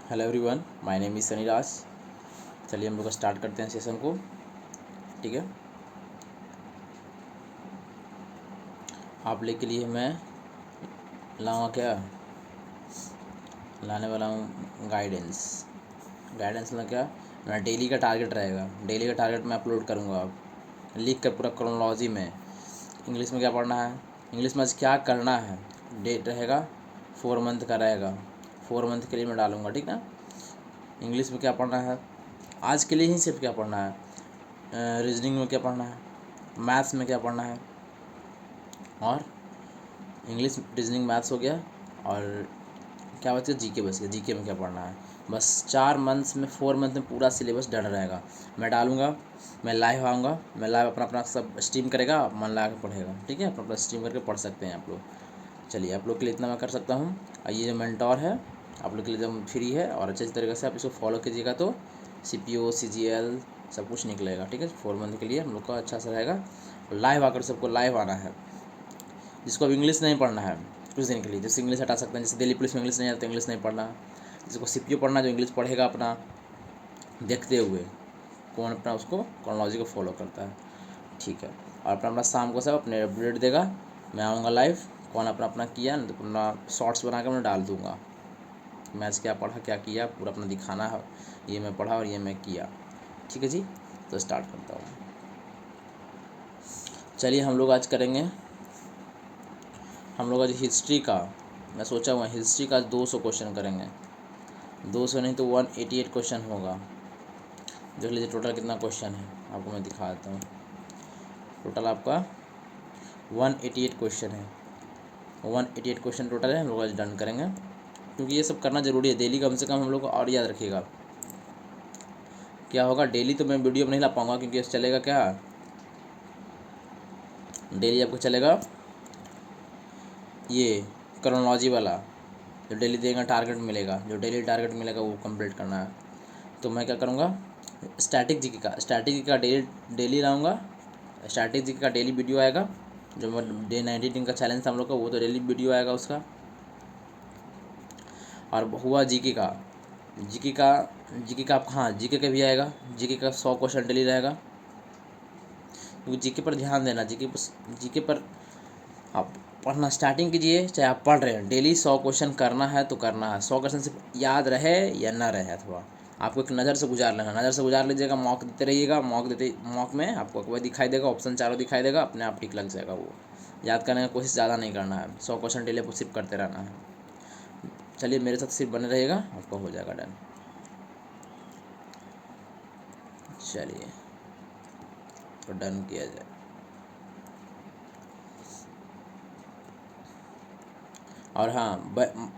Hello everyone, my name is Sunny Raj. चलिए हम लोग स्टार्ट करते हैं सेशन को। ठीक है, आप लोग के लिए मैं लाऊंगा क्या, लाने वाला हूँ गाइडेंस। गाइडेंस में क्या, मेरा डेली का टारगेट रहेगा। डेली का टारगेट मैं अपलोड करूँगा अब लिख कर पूरा क्रोनोलॉजी में। इंग्लिश में क्या पढ़ना है, इंग्लिश में आज क्या करना है, डेट रहेगा 4 मंथ का रहेगा। 4 मंथ के लिए मैं डालूँगा, ठीक ना। इंग्लिश में क्या पढ़ना है, आज के लिए ही सिर्फ क्या पढ़ना है, रीजनिंग में क्या पढ़ना है, मैथ्स में क्या पढ़ना है, और इंग्लिश रीजनिंग मैथ्स हो गया, और क्या बच गया, जीके बच गया। जीके में क्या पढ़ना है, बस 4 मंथ्स में 4 मंथ में पूरा सिलेबस डन रहेगा। मैं डालूँगा, मैं लाइव आऊँगा, मैं लाइव अपना अपना सब स्ट्रीम करेगा, मन लगा के पढ़ेगा। ठीक है, अपना अपना स्ट्रीम करके पढ़ सकते हैं आप लोग। चलिए, आप लोग के लिए इतना मैं कर सकता हूँ। ये जो मेंटोर है आप लोग के लिए एकदम फ्री है, और अच्छे तरीके से आप इसको फॉलो कीजिएगा तो CPO CGL सब कुछ निकलेगा। ठीक है, 4 मंथ के लिए हम लोग का अच्छा सा रहेगा। लाइव आकर सबको लाइव आना है। जिसको अब इंग्लिश नहीं पढ़ना है कुछ दिन के लिए, जैसे इंग्लिश हटा सकते हैं, जैसे दिल्ली पुलिस में इंग्लिश नहीं आता, इंग्लिश नहीं पढ़ना। जिसको CPO पढ़ना, जो इंग्लिश पढ़ेगा अपना देखते हुए, कौन अपना उसको क्रोनोलॉजी को फॉलो करता है। ठीक है, और अपना अपना शाम को सब अपने अपडेट देगा, मैं आऊँगा लाइव। कौन अपना अपना किया तो अपना शॉर्ट्स बना कर मैं डाल दूँगा, मैच क्या पढ़ा क्या किया पूरा अपना दिखाना है, ये मैं पढ़ा और ये मैं किया। ठीक है जी, तो स्टार्ट करता हूँ। चलिए, हम लोग आज करेंगे, हम लोग आज हिस्ट्री का, मैं सोचा हुआ हिस्ट्री का 200 क्वेश्चन करेंगे। 200 नहीं तो 188 क्वेश्चन होगा। देख लीजिए टोटल कितना क्वेश्चन है, आपको मैं दिखा देता हूँ। टोटल आपका 188 क्वेश्चन है। 188 क्वेश्चन टोटल है, हम लोग आज डन करेंगे, क्योंकि ये सब करना ज़रूरी है। डेली कम से कम हम लोग को, और याद रखिएगा क्या होगा, डेली तो मैं वीडियो में नहीं ला पाऊँगा, क्योंकि चलेगा क्या, डेली आपको चलेगा ये क्रोनोलॉजी वाला, जो डेली देगा टारगेट मिलेगा, जो डेली टारगेट मिलेगा वो कंप्लीट करना है। तो मैं क्या करूँगा, स्टैटिक जीके का डेली लाऊंगा। स्टैटिक जीके का डेली वीडियो आएगा, जो डे 90 दिन का चैलेंज था हम लोग का, वो तो डेली वीडियो आएगा उसका। और हुआ जीके का, जीके का हाँ, जीके का भी आएगा। जीके का 100 क्वेश्चन डेली रहेगा, क्योंकि जीके पर ध्यान देना। जीके पर आप पढ़ना स्टार्टिंग कीजिए, चाहे आप पढ़ रहे हैं, डेली 100 क्वेश्चन करना है तो करना है। 100 क्वेश्चन सिर्फ याद रहे या ना रहे, अथवा आपको एक नज़र से गुजार लेना, नज़र से गुजार लीजिएगा, मॉक देते रहिएगा। मॉक में आपको वही दिखाई देगा, ऑप्शन चारों दिखाई देगा, अपने आप टिक लग जाएगा। वो याद करने की कोशिश ज़्यादा नहीं करना है, 100 क्वेश्चन डेली आपको सिर्फ करते रहना है। चलिए, मेरे साथ सिर्फ बने रहिएगा, आपका हो जाएगा डन। चलिए, तो डन किया जाए। और हाँ,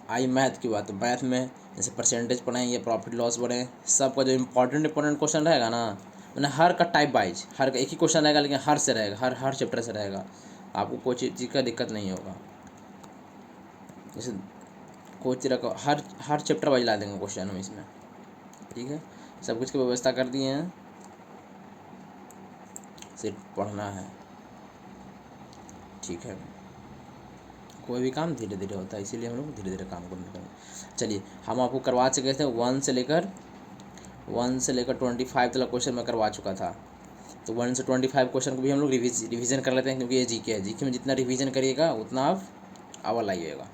आई मैथ की बात, मैथ में जैसे परसेंटेज पढ़ें, ये प्रॉफिट लॉस पढ़ें, सबका जो इंपॉर्टेंट क्वेश्चन रहेगा ना, मैंने हर का टाइप वाइज, हर का एक ही क्वेश्चन रहेगा, लेकिन हर से रहेगा, हर चैप्टर से रहेगा। आपको कोई चीज़ का दिक्कत नहीं होगा। जैसे कोई तरह का हर चैप्टर वाइज ला देंगे क्वेश्चन हम इसमें। ठीक है, सब कुछ की व्यवस्था कर दिए हैं, सिर्फ पढ़ना है। ठीक है, कोई भी काम धीरे धीरे होता है, इसीलिए हम लोग धीरे धीरे काम करने करेंगे। चलिए, हम आपको करवा चुके थे 1 से लेकर 25 तक क्वेश्चन मैं करवा चुका था। तो 1 से 25 क्वेश्चन को भी हम लोग रिवीजन कर लेते हैं, क्योंकि ये जीके है। जीके में जितना रिवीजन करिएगा उतना आप अव्वल आइएगा,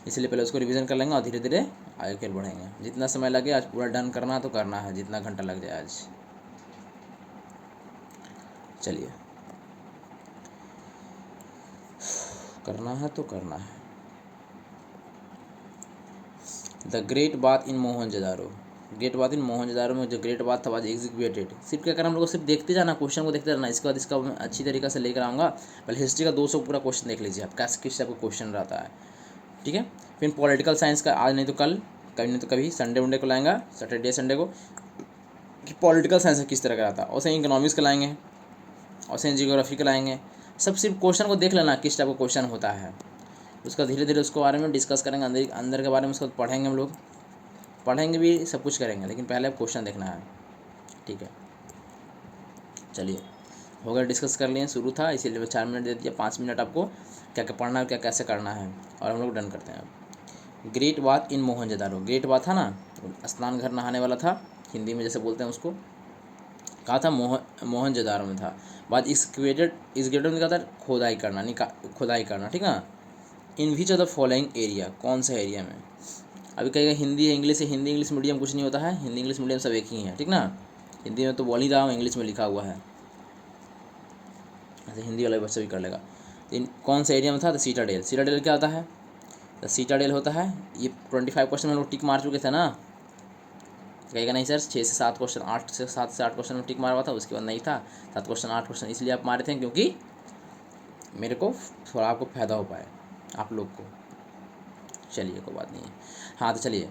इसलिए पहले उसको रिवीजन कर लेंगे और धीरे धीरे आगे फिर बढ़ेंगे। जितना समय लगे, आज पूरा डन करना है तो करना है, जितना घंटा लग जाए आज। चलिए, करना है तो करना है। द ग्रेट बात इन मोहनजोदारो, ग्रेट बात इन मोहनजोदारो में जो ग्रेट बात था आज एग्जीक्यूटेड। सिर्फ क्या करना, हम लोग को सिर्फ देखते जाना, क्वेश्चन को देखते रहना। इसके बाद इसका मैं अच्छी तरीके से लेकर आऊँगा। पहले हिस्ट्री का 200 पूरा क्वेश्चन देख लीजिए आप, कैसे किस टाइप का क्वेश्चन रहता है। ठीक है, फिर पॉलिटिकल साइंस का आज नहीं तो कल, कभी नहीं तो कभी संडे वनडे को लाएंगा, सैटरडे संडे को, कि पॉलिटिकल साइंस किस तरह का रहता है। और से इकोनॉमिक्स का लाएंगे, और से जियोग्राफी का लाएंगे। सब सिर्फ क्वेश्चन को देख लेना किस टाइप का क्वेश्चन होता है, उसका धीरे धीरे उसको बारे में डिस्कस करेंगे, अंदर के बारे में उसको पढ़ेंगे, हम लोग पढ़ेंगे भी, सब कुछ करेंगे, लेकिन पहले अब क्वेश्चन देखना है। ठीक है, चलिए, हो गया, डिस्कस कर लिए, शुरू था इसीलिए मैं 4 मिनट दे दिया। 5 मिनट आपको क्या क्या पढ़ना है, क्या कैसे करना है, और हम लोग डन करते हैं। ग्रेट बात इन मोहनजोदारो, ग्रेट बात था ना, स्नान घर नहाने वाला था, हिंदी में जैसे बोलते हैं उसको। कहा था मोहनजोदारो में था। बाद एक्सकेवेटेड में कहा था खोदाई करना, खोदाई करना, ठीक है। In which of the following area, कौन सा एरिया में। अभी कहेगा हिंदी है इंग्लिश है, हिंदी इंग्लिश मीडियम कुछ नहीं होता है, हिंदी इंग्लिश मीडियम सब एक ही है, ठीक ना। हिंदी में तो बोल ही रहा हूँ, इंग्लिश में लिखा हुआ है, ऐसे हिंदी वाला बच्चा भी कर लेगा। इन कौन सा एरिया में था, तो सीटाडेल। सीटाडेल क्या होता है, तो सीटाडेल होता है, ये 25 क्वेश्चन में लोग टिक मार चुके थे ना। कहेगा नहीं सर 6 से 7 क्वेश्चन, 7 से 8 क्वेश्चन में टिक मारा हुआ था, उसके बाद नहीं था 7 क्वेश्चन 8 क्वेश्चन, इसलिए आप मारे थे क्योंकि मेरे को थोड़ा आपको फ़ायदा हो पाए आप लोग को। चलिए कोई बात नहीं है। हाँ तो चलिए,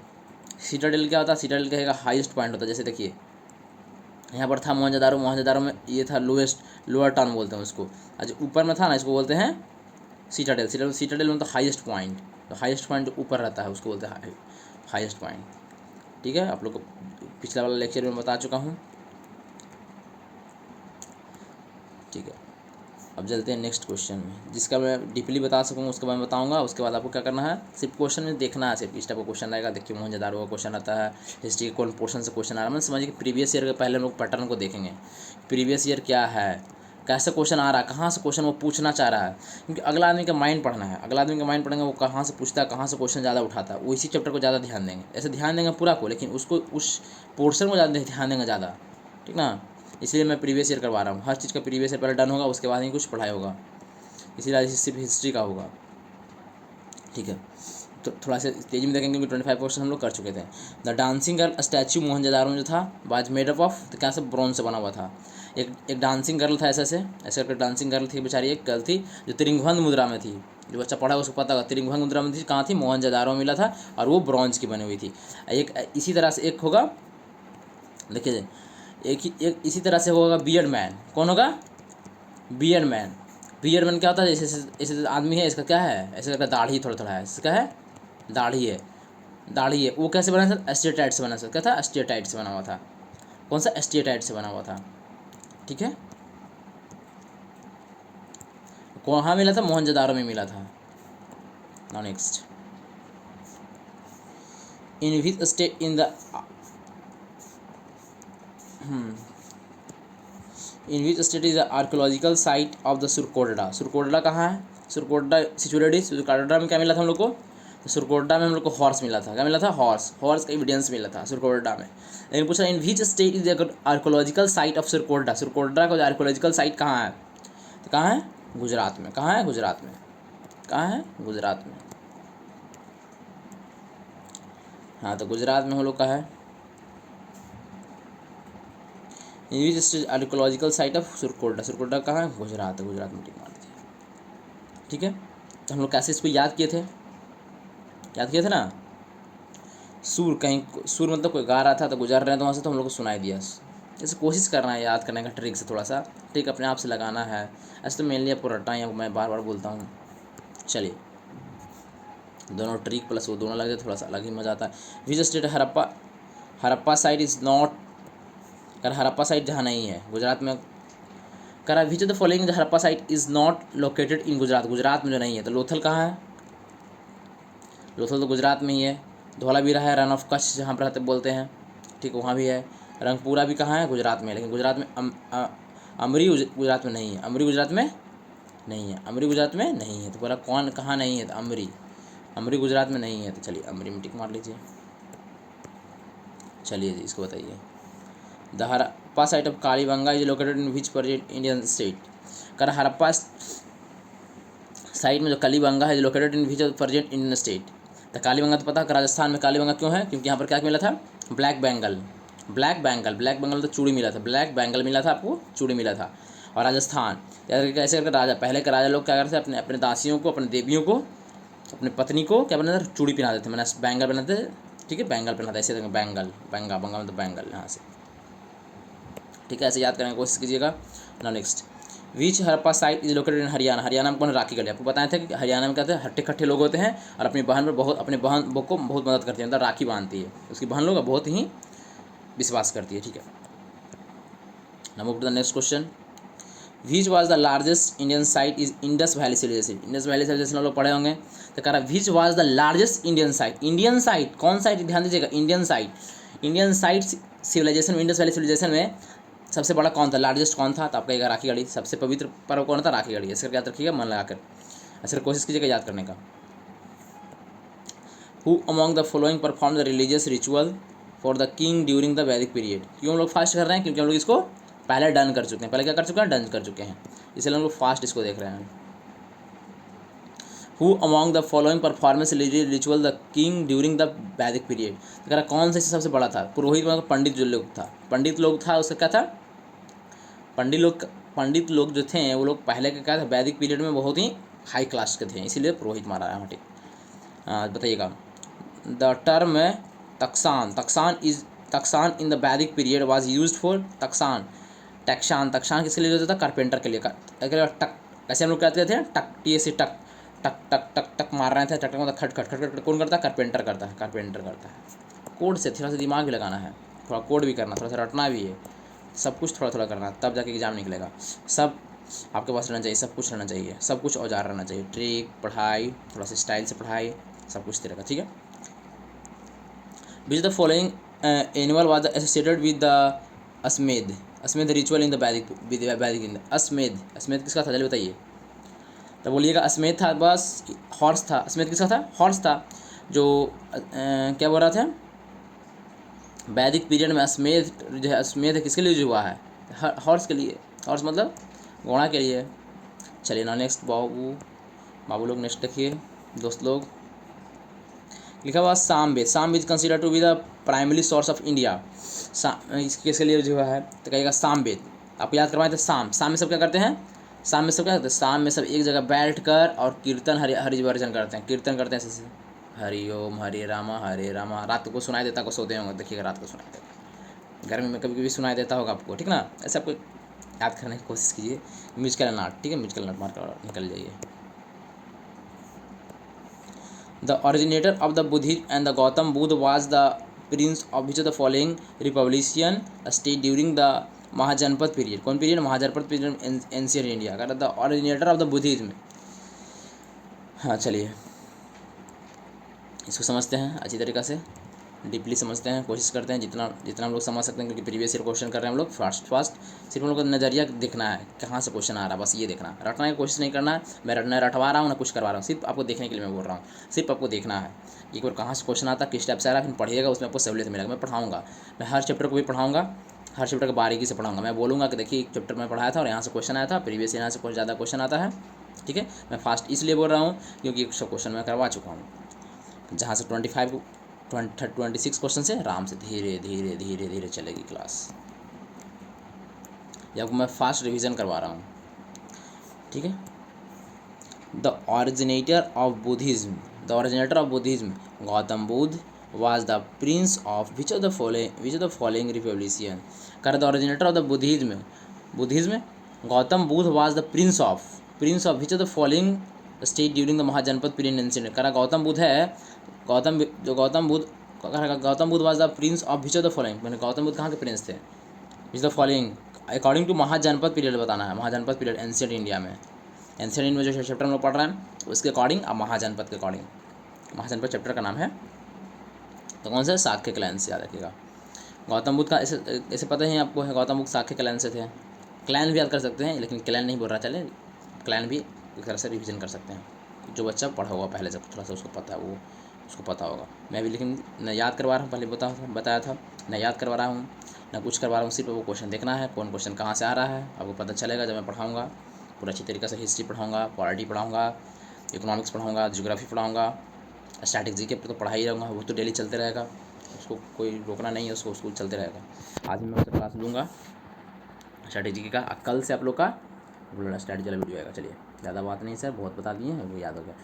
सीटाडेल क्या होता है, सीटाडेल कहेगा हाईएस्ट पॉइंट होता है। जैसे देखिए यहाँ पर था मोहनजोदारो, मोहनजोदारो में ये था लोअर टाउन बोलते हैं उसको। आज ऊपर में था ना, इसको बोलते हैं सीटाडेल। सीटाडेल में तो हाईएस्ट पॉइंट, तो हाईएस्ट पॉइंट जो ऊपर रहता है उसको बोलते हैं हाईएस्ट पॉइंट, ठीक है। आप लोग को पिछला वाला लेक्चर में बता चुका हूँ, ठीक है। अब चलते हैं नेक्स्ट क्वेश्चन में, जिसका मैं डीपली बता सकूँ उसके बाद मैं बताऊँगा। उसके बाद आपको क्या करना है, सिर्फ क्वेश्चन में देखना है, सिर्फ इस टाइप का क्वेश्चन आएगा। देखिए मोहनजोदारो का क्वेश्चन आता है, हिस्ट्री के कौन पोर्शन से क्वेश्चन आ रहा है, मतलब समझिए कि प्रीवियस ईयर के पहले हम लोग पैटर्न को देखेंगे, प्रीवियस ईयर क्या है, कैसे क्वेश्चन आ रहा है, कहाँ से क्वेश्चन वो पूछना चाह रहा है। क्योंकि अगला आदमी का माइंड पढ़ना है, अगला आदमी का माइंड पढ़ेंगे वो कहाँ से पूछता है, कहाँ से क्वेश्चन ज़्यादा उठाता है, वो इसी चैप्टर को ज़्यादा ध्यान देंगे। ऐसे ध्यान देंगे पूरा को, लेकिन उसको उस पोर्शन को ज़्यादा ध्यान देंगे ज़्यादा, ठीक ना। इसलिए मैं प्रीवियस ईयर करवा रहा हूँ, हर चीज़ का प्रीवियस ईयर पहले डन होगा, उसके बाद ही कुछ पढ़ाई होगा। इसीलिए सिर्फ हिस्ट्री का होगा, ठीक है। तो थोड़ा सा तेजी में देखेंगे क्योंकि 25 क्वेश्चन हम लोग कर चुके थे। The dancing girl statue Mohenjodaro में जो था, वाज मेड अप ऑफ, तो क्या से ब्रॉन्ज से बना हुआ था। एक डांसिंग गर्ल था, ऐसे करके डांसिंग गर्ल थी बेचारी, एक गर्ल थी जो त्रिभुवन मुद्रा में थी। जो बच्चा पढ़ा उसको पता होगा, त्रिभुवन मुद्रा में थी, कहाँ थी, मोहनजोदारो में मिला था, और वो ब्रॉन्ज की बनी हुई थी। एक इसी तरह से एक होगा, देखिए एक इसी तरह से होगा बियर्ड मैन। कौन होगा, बियर्ड मैन। बियर्ड मैन क्या होता है, जैसे आदमी है, इसका क्या है, ऐसे करके दाढ़ी थोड़ा थोड़ा है, इसका है दाढ़ी है, दाढ़ी है। वो कैसे बना था, एस्टेटाइट से बना था, क्या था, एस्टेटाइट से बना हुआ था। कौन सा, एस्टेटाइट से बना हुआ था, ठीक है। कहाँ मिला था, मोहनजोदारो में मिला था। Now next, in which state in the in which state is the archaeological site of the Surkotada. Surkotada कहाँ है, सुरकोटडा सिचुएटेड। सुरकोटडा में क्या मिला था हम लोग को, तो सुरकोटडा में हम लोग को हॉर्स मिला था। क्या मिला था, हॉर्स का एविडेंस मिला था सुरकोटडा में। लेकिन पूछा in which state is the archaeological site of Surkotada. Surkotada का आर्कोलॉजिकल साइट कहाँ है, तो कहाँ है, गुजरात में। कहाँ है, गुजरात में। कहाँ है, गुजरात में। हाँ तो गुजरात में हम लोग का है। In which state archaeological site of Surkotada. Surkotada कहाँ है, गुजरात है, गुजरात में टिक मार दीजिए, ठीक है। तो हम लोग कैसे इसको याद किए थे ना। सुर कहीं, सुर मतलब कोई गा रहा था तो गुजर रहे हैं तो वहाँ से, तो हम लोग को सुनाई दिया। ऐसे कोशिश करना है याद करने का, ट्रिक से थोड़ा सा ट्रिक अपने आप से लगाना है। ऐसे तो मेनली आपको रट्टा ही मैं बार बार बोलता हूँ। चलिए दोनों ट्रिक प्लस वो दोनों लगे थोड़ा सा अलग ही मज़ा आता है। Which state, Harappa site is not, कर हड़प्पा साइट जहाँ नहीं है गुजरात में। कर विच of the following Harappa site is not located in Gujarat. Gujarat में जो नहीं है, तो लोथल कहाँ है, लोथल तो गुजरात में ही है। धौलावीरा है, रन ऑफ कच्छ जहाँ पर रहते बोलते हैं, ठीक है, वहाँ भी है। रंगपुरा भी कहाँ है, गुजरात में। लेकिन गुजरात में अमरी गुजरात में नहीं है, अमरी गुजरात में नहीं है, अमरी गुजरात में नहीं है। तो बोला कौन कहाँ नहीं है, तो अमरी गुजरात में नहीं है। तो चलिए अमरी में टिक मार लीजिए। चलिए जी इसको बताइए। The Harappa site of Kalibangan is located in which present Indian state. कर हड़प्पा साइट में जो कालीबंगा है located in which present Indian state. तो कालीबंगा तो पता है राजस्थान में कालीबंगा क्यों है, क्योंकि यहाँ पर क्या मिला था, ब्लैक बेंगल तो चूड़ी मिला था, ब्लैक बेंगल मिला था आपको, चूड़ी मिला था। और राजस्थान कैसे करके राजा, पहले के राजा लोग क्या करते थे, अपने अपने दासियों को, अपने देवियों को, अपनी पत्नी को क्या बनाते थे, चूड़ी पहनाते थे, मैंने बैंगल बनाते थे, ठीक है, बैंगल पहनाते ऐसे बैंगल, बंगा मतलब बैंगल यहाँ से, ठीक है। ऐसे याद करने की कोशिश कीजिएगा। Now next, which Harappa site is located इन हरियाणा। हरियाणा में कौन, राखी गढ़ी। आपको बताया था कि हरियाणा में क्या होते हैं, हट्टे कट्टे लोग होते हैं और अपनी बहन पर बहुत, अपने बहन को बहुत मदद करते हैं, मतलब राखी बांधती है, उसकी बहन लोग बहुत ही विश्वास करती है, ठीक है। Now move to the next question. Which was the largest Indian site is Indus valley civilization. Indus valley civilization हम लोग पढ़े होंगे। तो कह रहा which was the largest Indian site. Indian site कौन साइट, ध्यान दीजिएगा, Indian site. Indian site civilization में, इंडस वैली सिविलाइजेशन में सबसे बड़ा कौन था, लार्जेस्ट कौन था, तो आपका एक राखी गढ़ी। सबसे पवित्र पर्व कौन था, राखी गढ़ी। ऐसे याद रखिएगा मन लगाकर, ऐसे कोशिश कीजिएगा याद करने का। Who among the following performed the religious ritual for the king during the Vedic period। क्यों हम लोग फास्ट कर रहे हैं, क्योंकि हम लोग इसको पहले डन कर चुके हैं। पहले क्या कर चुके हैं, डन कर चुके हैं, इसलिए हम लोग फास्ट इसको देख रहे हैं। Who among the following performance religious ritual the king during the Vedic period। तो कह रहा कौन सा सबसे बड़ा था, पुरोहित मतलब पंडित जो लोग था, पंडित लोग था, उसका क्या था, पंडित लोग जो थे वो लोग पहले का क्या था, वैदिक पीरियड में बहुत ही हाई क्लास के थे, इसीलिए पुरोहित मारा है। ठीक, बताइएगा। द टर्म तक्सान इन द वैदिक पीरियड वाज यूज्ड फॉर टक्सान किसके लिए होता था, कारपेंटर के लिए। टक ऐसे हम लोग कहते थे, टक टी से टक टक टक टक टक मार रहे थे, टक टक मतलब खट खट खट खट, कौन करता है, कारपेंटर करता है। कोड से थोड़ा सा दिमाग भी लगाना है, थोड़ा कोड भी करना, थोड़ा सा रटना भी है, सब कुछ थोड़ा थोड़ा करना, तब जाके एग्जाम निकलेगा। सब आपके पास रहना चाहिए, सब कुछ रहना चाहिए, सब कुछ औजार रहना चाहिए, ट्रिक, पढ़ाई, थोड़ा सा स्टाइल से पढ़ाई, सब कुछ रहेगा। ठीक है। Which the following animal was associated with the Ashvamedha ritual in the Vedic in अस्मेध किसका था, चलिए बताइए। तो बोलिएगा अस्मेध था, बस हॉर्स था। अस्मेध किसका था, हॉर्स था। जो क्या बोल रहा था, वैदिक पीरियड में अस्मेध जो है, अस्मेध किसके लिए जो हुआ है, हॉर्स के लिए। हॉर्स मतलब घोड़ा के लिए। चलिए ना नेक्स्ट, बाबू लोग नेक्स्ट देखिए, दोस्त लोग। लिखा हुआ Samaveda. Samaveda consider to be the primary source of India. किसके लिए जो है, तो कहेगा सामवेद। आपको याद करवाए थे, शाम में सब क्या करते हैं, शाम में सब क्या करते हैं, शाम में सब एक जगह बैठ कर और कीर्तन हरिवर्जन करते हैं, कीर्तन करते हैं ऐसे, हरि ओम हरे रामा। रात को सुनाई देता, को सोते होंगे, देखिएगा रात को सुनाई देता, गर्मी में कभी कभी सुनाई देता होगा आपको, ठीक ना। ऐसे आपको याद करने की कोशिश कीजिए। म्यूजिकल नोट, ठीक है, म्यूजिकल नोट मार कर निकल जाइए। The originator of the Buddhism and the Gautam Buddha was the prince of which of the following republican state during the Mahajanapada period. कौन पीरियड, महाजनपद पीरियड, एंशियंट इंडिया का। The originator of the Buddhism. हाँ चलिए इसको समझते हैं अच्छी तरीक़ा से, डीपली समझते हैं, कोशिश करते हैं जितना जितना हम लोग समझ सकते हैं, क्योंकि प्रीवियस ईयर क्वेश्चन कर रहे हैं हम लोग फास्ट। सिर्फ हम लोग का नज़रिया देखना है, कहाँ से क्वेश्चन आ रहा है, बस ये देखना है, रटने की कोशिश नहीं करना है। मैं रटवा रहा हूँ ना कुछ करवा रहा हूँ, सिर्फ आपको देखने के लिए मैं बोल रहा हूँ, सिर्फ आपको देखना है एक बार कहाँ से क्वेश्चन आता है, किस टाइप से आ रहा है, फिर पढ़िएगा, उसमें आपको सहूलियत मिलेगा। मैं पढ़ाऊँगा, मैं हर चैप्टर को भी पढ़ाऊँगा, हर चैप्टर को बारीकी से पढ़ाऊँगा। मैं बोलूँगा कि देखिए एक चैप्टर में पढ़ाया था और यहाँ से क्वेश्चन आया था, प्रीवियस यहाँ से कुछ ज़्यादा क्वेश्चन आता है, ठीक है। मैं फास्ट इसलिए बोल रहा हूँ क्योंकि एक क्वेश्चन मैं करवा चुका हूँ, जहाँ से 26 क्वेश्चन से आराम से धीरे धीरे धीरे धीरे चलेगी क्लास। या मैं फास्ट रिवीजन करवा रहा हूँ, ठीक है। The originator of Buddhism Gautam Buddha was the prince of which of the following republican। कर the originator of the Buddhism Gautam Buddha was the prince of which of the following state during the Mahajanapada period incident. करा गौतम बुद्ध है, Gautam Buddha was the prince of which of the following, मैंने गौतम बुद्ध कहाँ के prince थे, which the following according to Mahajanapada period बताना है। महाजनपद period ancient India में, जो चैप्टर हम लोग पढ़ रहे हैं उसके अकॉर्डिंग, अब महाजनपद के अकॉर्डिंग, महाजनपद चैप्टर का नाम है। तो कौन सा, शाक्य क्लैन से याद रखिएगा। गौतम बुद्ध का ऐसे पता ही आपको है, गौतम बुद्ध शाक्य क्लैन से थे। क्लैन भी याद कर सकते हैं, लेकिन क्लैन नहीं बोल रहा, चले क्लैन भी एक तरह से रिविजन कर सकते हैं। जो बच्चा पढ़ा हुआ पहले से थोड़ा सा उसको पता है, वो उसको पता होगा। मैं भी लेकिन न याद करवा रहा हूँ, पहले बताया था, न याद करवा रहा हूँ न कुछ करवा रहा हूँ, सिर्फ वो क्वेश्चन देखना है, कौन क्वेश्चन कहाँ से आ रहा है आपको पता चलेगा जब मैं पढ़ाऊँगा। पूरा अच्छी तरीके से हिस्ट्री पढ़ाऊँगा, पॉलिटी पढ़ाऊँगा, इकोनॉमिक्स पढ़ाऊँगा, ज्योग्राफी पढ़ाऊँगा, स्ट्रैटेजी के तो पढ़ा ही रहूँगा, वो तो डेली चलते रहेगा, उसको कोई रोकना नहीं है, उसको चलते रहेगा। आज मैं उससे क्लास लूँगा स्ट्रैटेजी का, कल से आप लोग का स्ट्रैटेजी वाला वीडियो आएगा। चलिए ज़्यादा बात नहीं सर, बहुत बता दिए हैं, वो याद हो गया।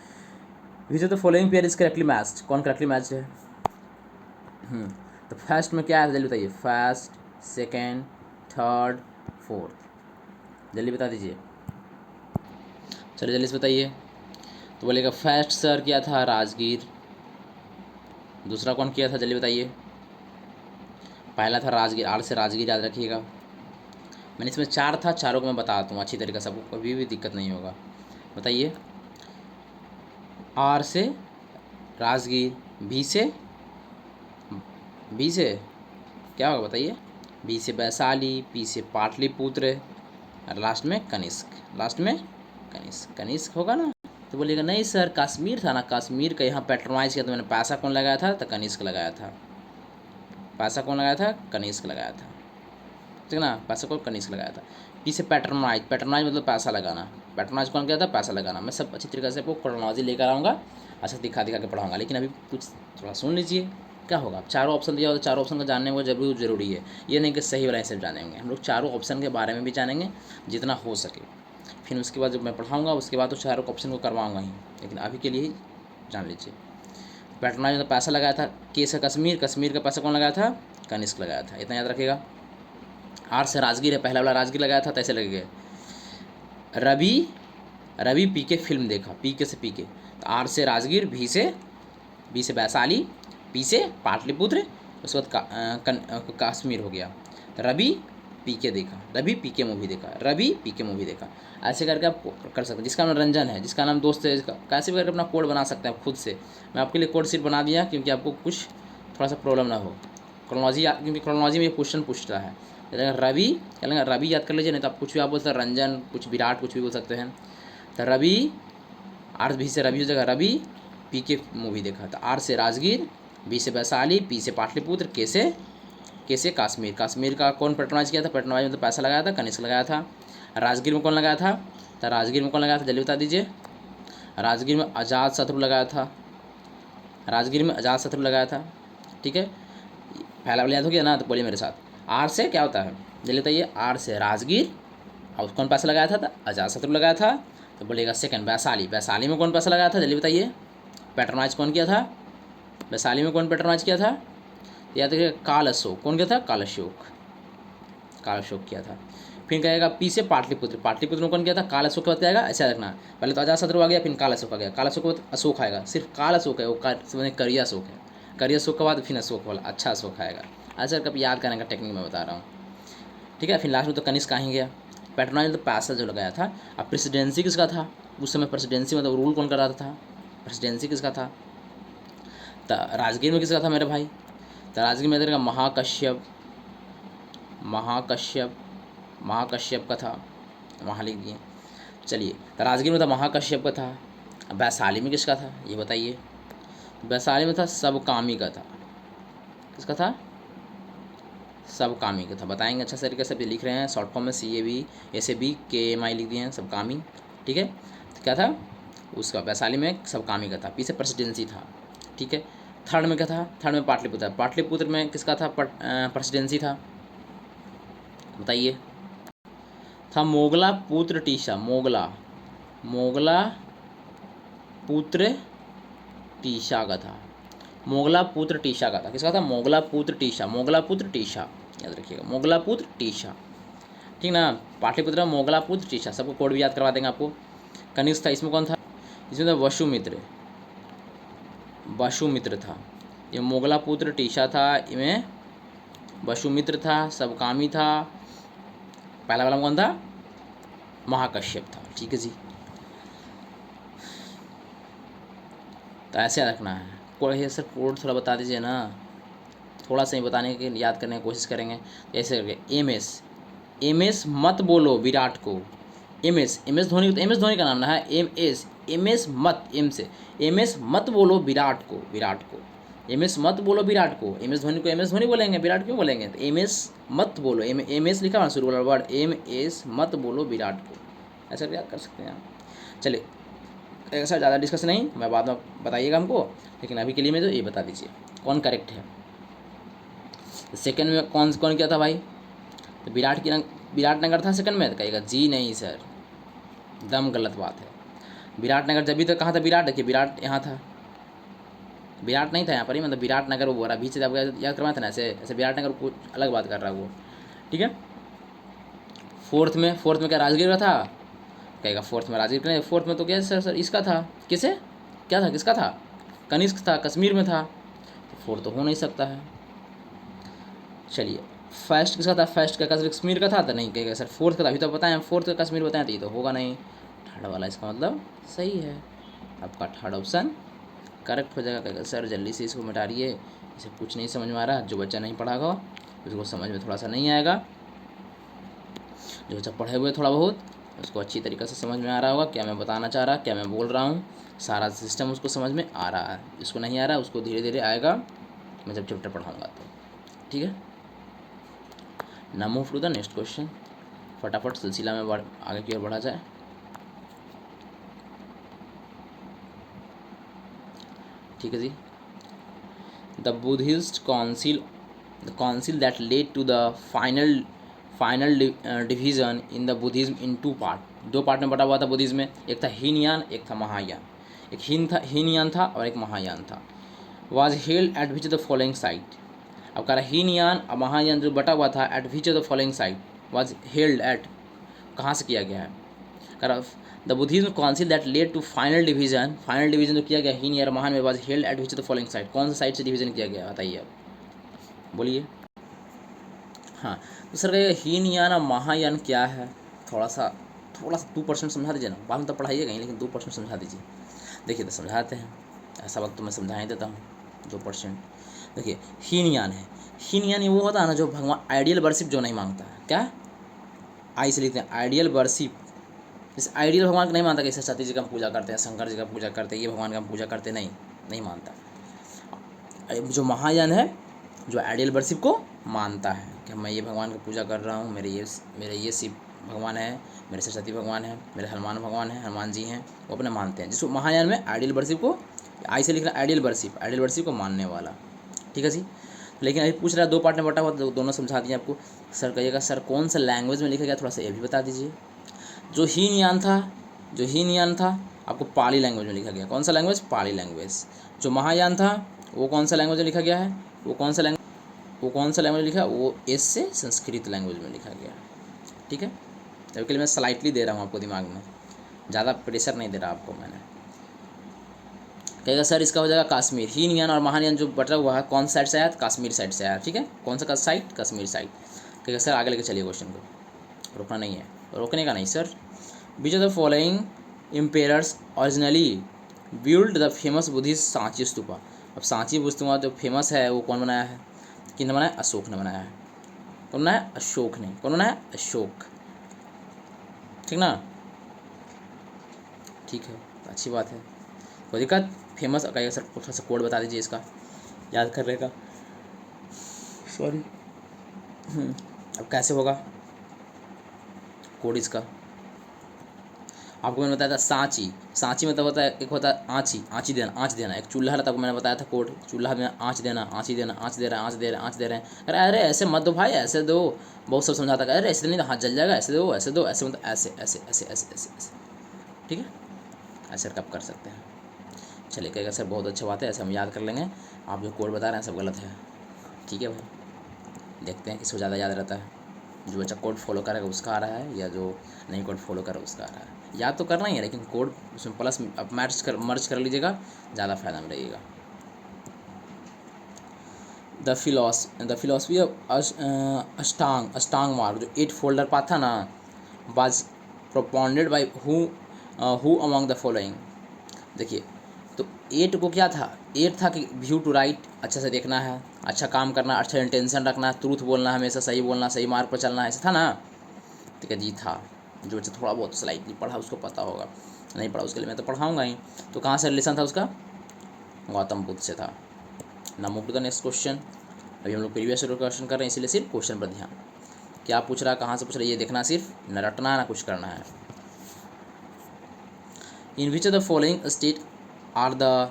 विच of the following pair is correctly matched, कौन करेक्टली मैच है। तो फर्स्ट में क्या है जल्दी बताइए, फर्स्ट, सेकेंड, थर्ड, फोर्थ, जल्दी बता दीजिए, चलिए जल्दी से बताइए। तो बोलेगा फर्स्ट सर किया था राजगीर, दूसरा कौन किया था जल्दी बताइए। पहला था राजगीर, आर से राजगीर याद रखिएगा, मैंने इसमें 4 था, चारों को मैं बताता हूँ अच्छी तरीके से, आपको कभी भी दिक्कत नहीं होगा। बताइए, आर से राजगीर, बी से क्या होगा बताइए, बी से वैशाली, पी से पाटलिपुत्र और लास्ट में कनिष्क, कनिष्क होगा ना। तो बोलिएगा नहीं सर कश्मीर था ना, कश्मीर का यहाँ पैट्रोनाइज किया तो मैंने पैसा कौन लगाया था, तो कनिष्क लगाया था। पैसा कौन लगाया था, कनिष्क लगाया था, ठीक है ना, पैसा को कनिष्क लगाया था। पी से पैट्रोनाइज मतलब पैसा लगाना, पैट्रोनाइज कौन किया था, पैसा लगाना। मैं सब अच्छी तरीके से आपको क्रोनोलॉजी लेकर आऊँगा, अच्छा दिखा के पढ़ाऊँगा। लेकिन अभी कुछ थोड़ा सुन लीजिए क्या होगा। चारों ऑप्शन दिया हो तो चारों ऑप्शन को जानने को जरूरी है, ये नहीं कि सही वाला आंसर जानेंगे, हम लोग चारों ऑप्शन के बारे में भी जानेंगे जितना हो सके। फिर उसके बाद जब मैं पढ़ाऊँगा उसके बाद तो चारों ऑप्शन को करवाऊँगा ही, लेकिन अभी के लिए ही जान लीजिए। पैट्रोनाइज में पैसा लगाया था, के से कश्मीर का पैसा कौन लगाया था, कनिष्क लगाया था, इतना याद रखिएगा। आर से राजगीर है, पहला वाला राजगीर लगाया था, तैसे लगेगा। रवि पी के फिल्म देखा, पी के से पी के, तो आर से राजगीर, बी से वैशाली, पी से पाटलिपुत्र, उसके बाद कश्मीर हो गया। रवि पी के मूवी देखा, ऐसे करके आप कर सकते हैं। जिसका नाम रंजन है, जिसका नाम दोस्त है, कैसे भी करके अपना कोड बना सकते हैं खुद से। मैं आपके लिए कोड शीट बना दिया क्योंकि आपको कुछ थोड़ा सा प्रॉब्लम ना हो। क्रोनोलॉजी में ये क्वेश्चन पूछता है। रवि याद कर लीजिए, नहीं तो आप कुछ भी आप बोल सकते हैं, रंजन, कुछ विराट, कुछ भी बोल सकते हैं। तो रवि, आर भी से रवि हो जाएगा, रवि पी के मूवी देखा। तो आर से राजगीर, बी से वैशाली, पी से पाटलिपुत्र, के से कश्मीर का कौन पैट्रोनाइज किया था, पैट्रोनाइज मतलब पैसा लगाया था, कनिष्क लगाया था। राजगीर में कौन लगाया था, तो राजगीर में कौन लगाया था जल्दी बता दीजिए। राजगीर में अजातशत्रु लगाया था, ठीक है। पहला वाला याद हो गया ना, तो बोलिए मेरे साथ, आर से क्या होता है जल्दी बताइए, आर से राजगीर, और कौन पैसा लगाया था, अजातशत्रु लगाया था। तो बोलिएगा सेकंड वैशाली में कौन पैसा लगाया था जल्दी बताइए, पैट्रोनाइज कौन किया था, वैशाली में कौन पैट्रोनाइज किया था, याद रखिए काल अशोक, कौन किया था, काल अशोक किया था। फिर कहेगा पी से पाटलिपुत्र में कौन किया था, काल अशोक के बाद आएगा, ऐसा रखना, पहले तो अजातशत्रु आ गया, फिर काल अशोक आ गया, काल अशोक के बाद अशोक आएगा, सिर्फ काल अशोक है वो, करिया अशोक है, करिया अशोक के बाद फिर अशोक वाला अच्छा अशोक आएगा। ऐसा कभी याद करने का टेक्निक मैं बता रहा हूँ, ठीक है। फिर लास्ट में तो कनिष्क आ ही गया। पैट्रोनाइज तो पैसा जो लगाया था। अब प्रेसिडेंसी किसका था उस समय, प्रेसिडेंसी मतलब रूल कौन कर रहा था, प्रेसिडेंसी किसका था, तो राजगीर में किसका था मेरे भाई, तो राजगीर में देखिएगा महाकश्यप का था, वहाँ लिख दिए। चलिए, तो राजगीर में था महाकश्यप का था। वैशाली में किसका था ये बताइए, वैशाली में था सबकामी का था, किसका था, सबकामी का था, बताएंगे अच्छा तरीके से। लिख रहे हैं शॉर्ट फॉर्म में CAB SAB KMI लिख दिए हैं, सबकामी, ठीक है। तो क्या था उसका, वैशाली में सबकामी का था, पीछे प्रेसिडेंसी था, ठीक है। थर्ड में क्या था, थर्ड में पाटलिपुत्र में किसका था, प्रेसिडेंसी था, बताइए। था मोगला पुत्र टीशा, मोगला पुत्र टीशा का था, किसका था, मोगला पुत्र टीशा, याद रखिएगा, मोगला पुत्र टीशा, ठीक ना। पाटलिपुत्र में मोगला पुत्र टीशा, सबको कोड भी याद करवा देंगे आपको। कनिष्क था, इसमें कौन था, इसमें था वसुमित्र था, ये मोगला पुत्र टीशा था, इनमें वसुमित्र था, सबकामी था, पहला वाला कौन था, महाकश्यप था, ठीक है जी। तो ऐसे रखना है कोड है सर, कोड थोड़ा बता दीजिए ना, थोड़ा सा ही बताने के याद करने की कोशिश करेंगे। ऐसे करके एम एस मत बोलो विराट को, एम एस धोनी का नाम ना है, एम एस मत बोलो विराट को, एम एस मत बोलो विराट को, एम एस धोनी बोलेंगे, विराट क्यों बोलेंगे, तो एम एस मत बोलो, एम एस लिखा हुआ शुरू वाला वर्ड, एम एस मत बोलो विराट को, ऐसा याद कर सकते हैं आप। चलिए, ऐसा ज़्यादा डिस्कस नहीं, मैं बाद में बताइएगा हमको, लेकिन अभी के लिए मैं तो ये बता दीजिए कौन करेक्ट है। सेकंड में कौन किया था भाई, तो विराटनगर था सेकंड में, तो कहेगा जी नहीं सर, दम गलत बात है। विराटनगर जब भी तो कहाँ था, विराट देखिए, विराट यहाँ था, विराट नहीं था यहाँ पर ही, मतलब विराटनगर वो बोला, बीच से जब याद करवाया था ना, ऐसे विराटनगर को अलग बात कर रहा है वो, ठीक है। फोर्थ में क्या राजगीर का था, कहेगा फोर्थ में राजगीर का, फोर्थ में तो क्या सर इसका था, किसका था, कनिष्क था, कश्मीर में था, तो फोर्थ तो हो नहीं सकता है। चलिए, फर्स्ट किसका था, फर्स्ट का कश्मीर का था तो नहीं कहेगा सर फोर्थ का था, अभी तो बताएं फोर्थ का कश्मीर बताएं तो ये तो होगा नहीं, थर्ड वाला इसका मतलब सही है, आपका थर्ड ऑप्शन करेक्ट हो जाएगा। कहेगा सर जल्दी से इसको मिटाइए, इसे कुछ नहीं समझ में आ रहा, जो बच्चा नहीं पढ़ा होगा उसको समझ में थोड़ा सा नहीं आएगा, जो बच्चा पढ़े हुए थोड़ा बहुत उसको अच्छी तरीके से समझ में आ रहा होगा क्या मैं बताना चाह रहा, क्या मैं बोल रहा हूँ, सारा सिस्टम उसको समझ में आ रहा है। जिसको नहीं आ रहा उसको धीरे धीरे आएगा, मैं जब चैप्टर पढ़ाऊँगा तो, ठीक है। Now move to the next question, फटाफट सिलसिला में आगे की ओर बढ़ा जाए। ठीक है जी। The Buddhist council, the council that led to the final division in the Buddhism in two part, दो पार्ट में बटा हुआ था बुद्धिज्म में, एक था हीनयान एक था महायान, एक हीनयान था और एक महायान था। Was held at which the following site, अब कह रहा हीनयान और महायान जो बटा हुआ था at which the following site was held at, कहाँ से किया गया है, कह रहा the Buddhism council that led to final division, final division जो किया गया हीनयान और महायान में was held at which the following site, कौन सा साइट से डिवीजन किया गया बताइए अब बोलिए। हाँ तो सर कहिए हीनयान और महायान क्या है, थोड़ा सा 2% समझा दीजिए ना, बाद में तो पढ़ाइएगा ही लेकिन 2% समझा दीजिए। देखिए तो समझाते हैं, ऐसा वक्त तो मैं समझा ही देता हूँ 2%। देखिए हीनयान है, हीनयान ये वो होता है ना जो भगवान आइडियल वर्शिप जो नहीं मांगता है, क्या आई से लिखते हैं आइडियल वर्शिप, इस आइडियल भगवान को नहीं मानता कि सरस्वती जी का हम पूजा करते हैं, शंकर जी का पूजा करते हैं, ये भगवान का हम पूजा करते नहीं मानता। जो महायान है जो आइडियल वर्शिप को मानता है कि मैं ये भगवान की पूजा कर रहा हूँ, मेरे ये शिव भगवान है, मेरे सरस्वती भगवान है, मेरे हनुमान भगवान है, हनुमान जी हैं, वो अपने मानते हैं। जिसको महायान में आइडियल वर्शिप को, आई से लिखना आइडियल वर्शिप को मानने वाला, ठीक है जी। लेकिन अभी पूछ रहा है 2 पार्ट में बटा हुआ तो दोनों समझा दिए आपको। सर कहिएगा सर कौन सा लैंग्वेज में लिखा गया, थोड़ा सा ये भी बता दीजिए। जो हीनयान था आपको पाली लैंग्वेज में लिखा गया, कौन सा लैंग्वेज, पाली लैंग्वेज। जो महायान था वो कौन सा लैंग्वेज में लिखा गया है, वो कौन सा लैंग्वेज लिखा है, वो एस से संस्कृत लैंग्वेज में लिखा गया, ठीक है। तभी के लिए मैं स्लाइटली दे रहा हूँ आपको दिमाग में, ज़्यादा प्रेशर नहीं दे रहा आपको मैंने। कहेगा सर इसका हो जाएगा कश्मीर, हीनयान और महायान जो बटा हुआ है कौन साइड से आया, कश्मीर साइड से आया, ठीक है। कौन सा साइड, कश्मीर साइड। कहेगा सर आगे लेके चलिए क्वेश्चन को, रोकना नहीं है, रोकने का नहीं sir. Which of the following Ampere's originally build the famous Buddhist Sanchi stupa, अब सांची स्तूपा जो फेमस है वो कौन बनाया है, किसने बनाया, अशोक ने बनाया है। कौन बनाया, अशोक ने, कौन बनाया, अशोक, ठीक ना, ठीक है अच्छी बात है, कोई दिक्कत। फेमस कहिएगा सर थोड़ा सा कोड बता दीजिए इसका याद करने का, सॉरी। अब कैसे होगा कोड इसका, आपको मैंने बताया था सांची मतलब होता है, एक होता है आँच देना, एक चूल्हा रहता है, मैंने बताया था कोड, चूल्हा में आँच देना, आँच दे रहे हैं। अरे ऐसे मत दो भाई, ऐसे दो, बहुत सब समझाता है, अरे ऐसे नहीं तो हाथ जल जाएगा, ऐसे दो ऐसे मतलब ऐसे, ठीक है, ऐसे कब कर सकते हैं। चलिए कहेगा सर बहुत अच्छा बात है, ऐसे हम याद कर लेंगे, आप जो कोड बता रहे हैं सब गलत है, ठीक है भाई। देखते हैं किसको ज़्यादा याद रहता है, जो बच्चा कोड फॉलो करेगा उसका आ रहा है या जो नहीं कोड फॉलो करे उसका आ रहा है। याद तो करना ही है लेकिन कोड उसमें प्लस अब मर्ज कर लीजिएगा, ज़्यादा फायदा में रहिएगा। द फिलोसफी ऑफ अष्टांग मार्ग जो 8 फोल्डर पाथ था ना, was propounded by who among the following. देखिए तो 8 को क्या था, 8 था कि व्यू टू राइट, अच्छा से देखना है, अच्छा काम करना, अच्छा इंटेंशन रखना, ट्रूथ बोलना, हमेशा सही बोलना, सही मार्ग पर चलना, ऐसा था ना, ठीक है जी था। जो बच्चा थोड़ा बहुत स्लाइटली पढ़ा उसको पता होगा, नहीं पढ़ा उसके लिए मैं तो पढ़ाऊँगा ही। तो कहाँ से रिलेशन था उसका, गौतम बुद्ध से था। Now move to the next question, अभी हम लोग प्रीवियस क्वेश्चन कर रहे हैं इसीलिए सिर्फ क्वेश्चन पर ध्यान, क्या पूछ रहा है, कहाँ से पूछ रहा है, ये देखना, सिर्फ न रटना ना कुछ करना है। In which of the following state are the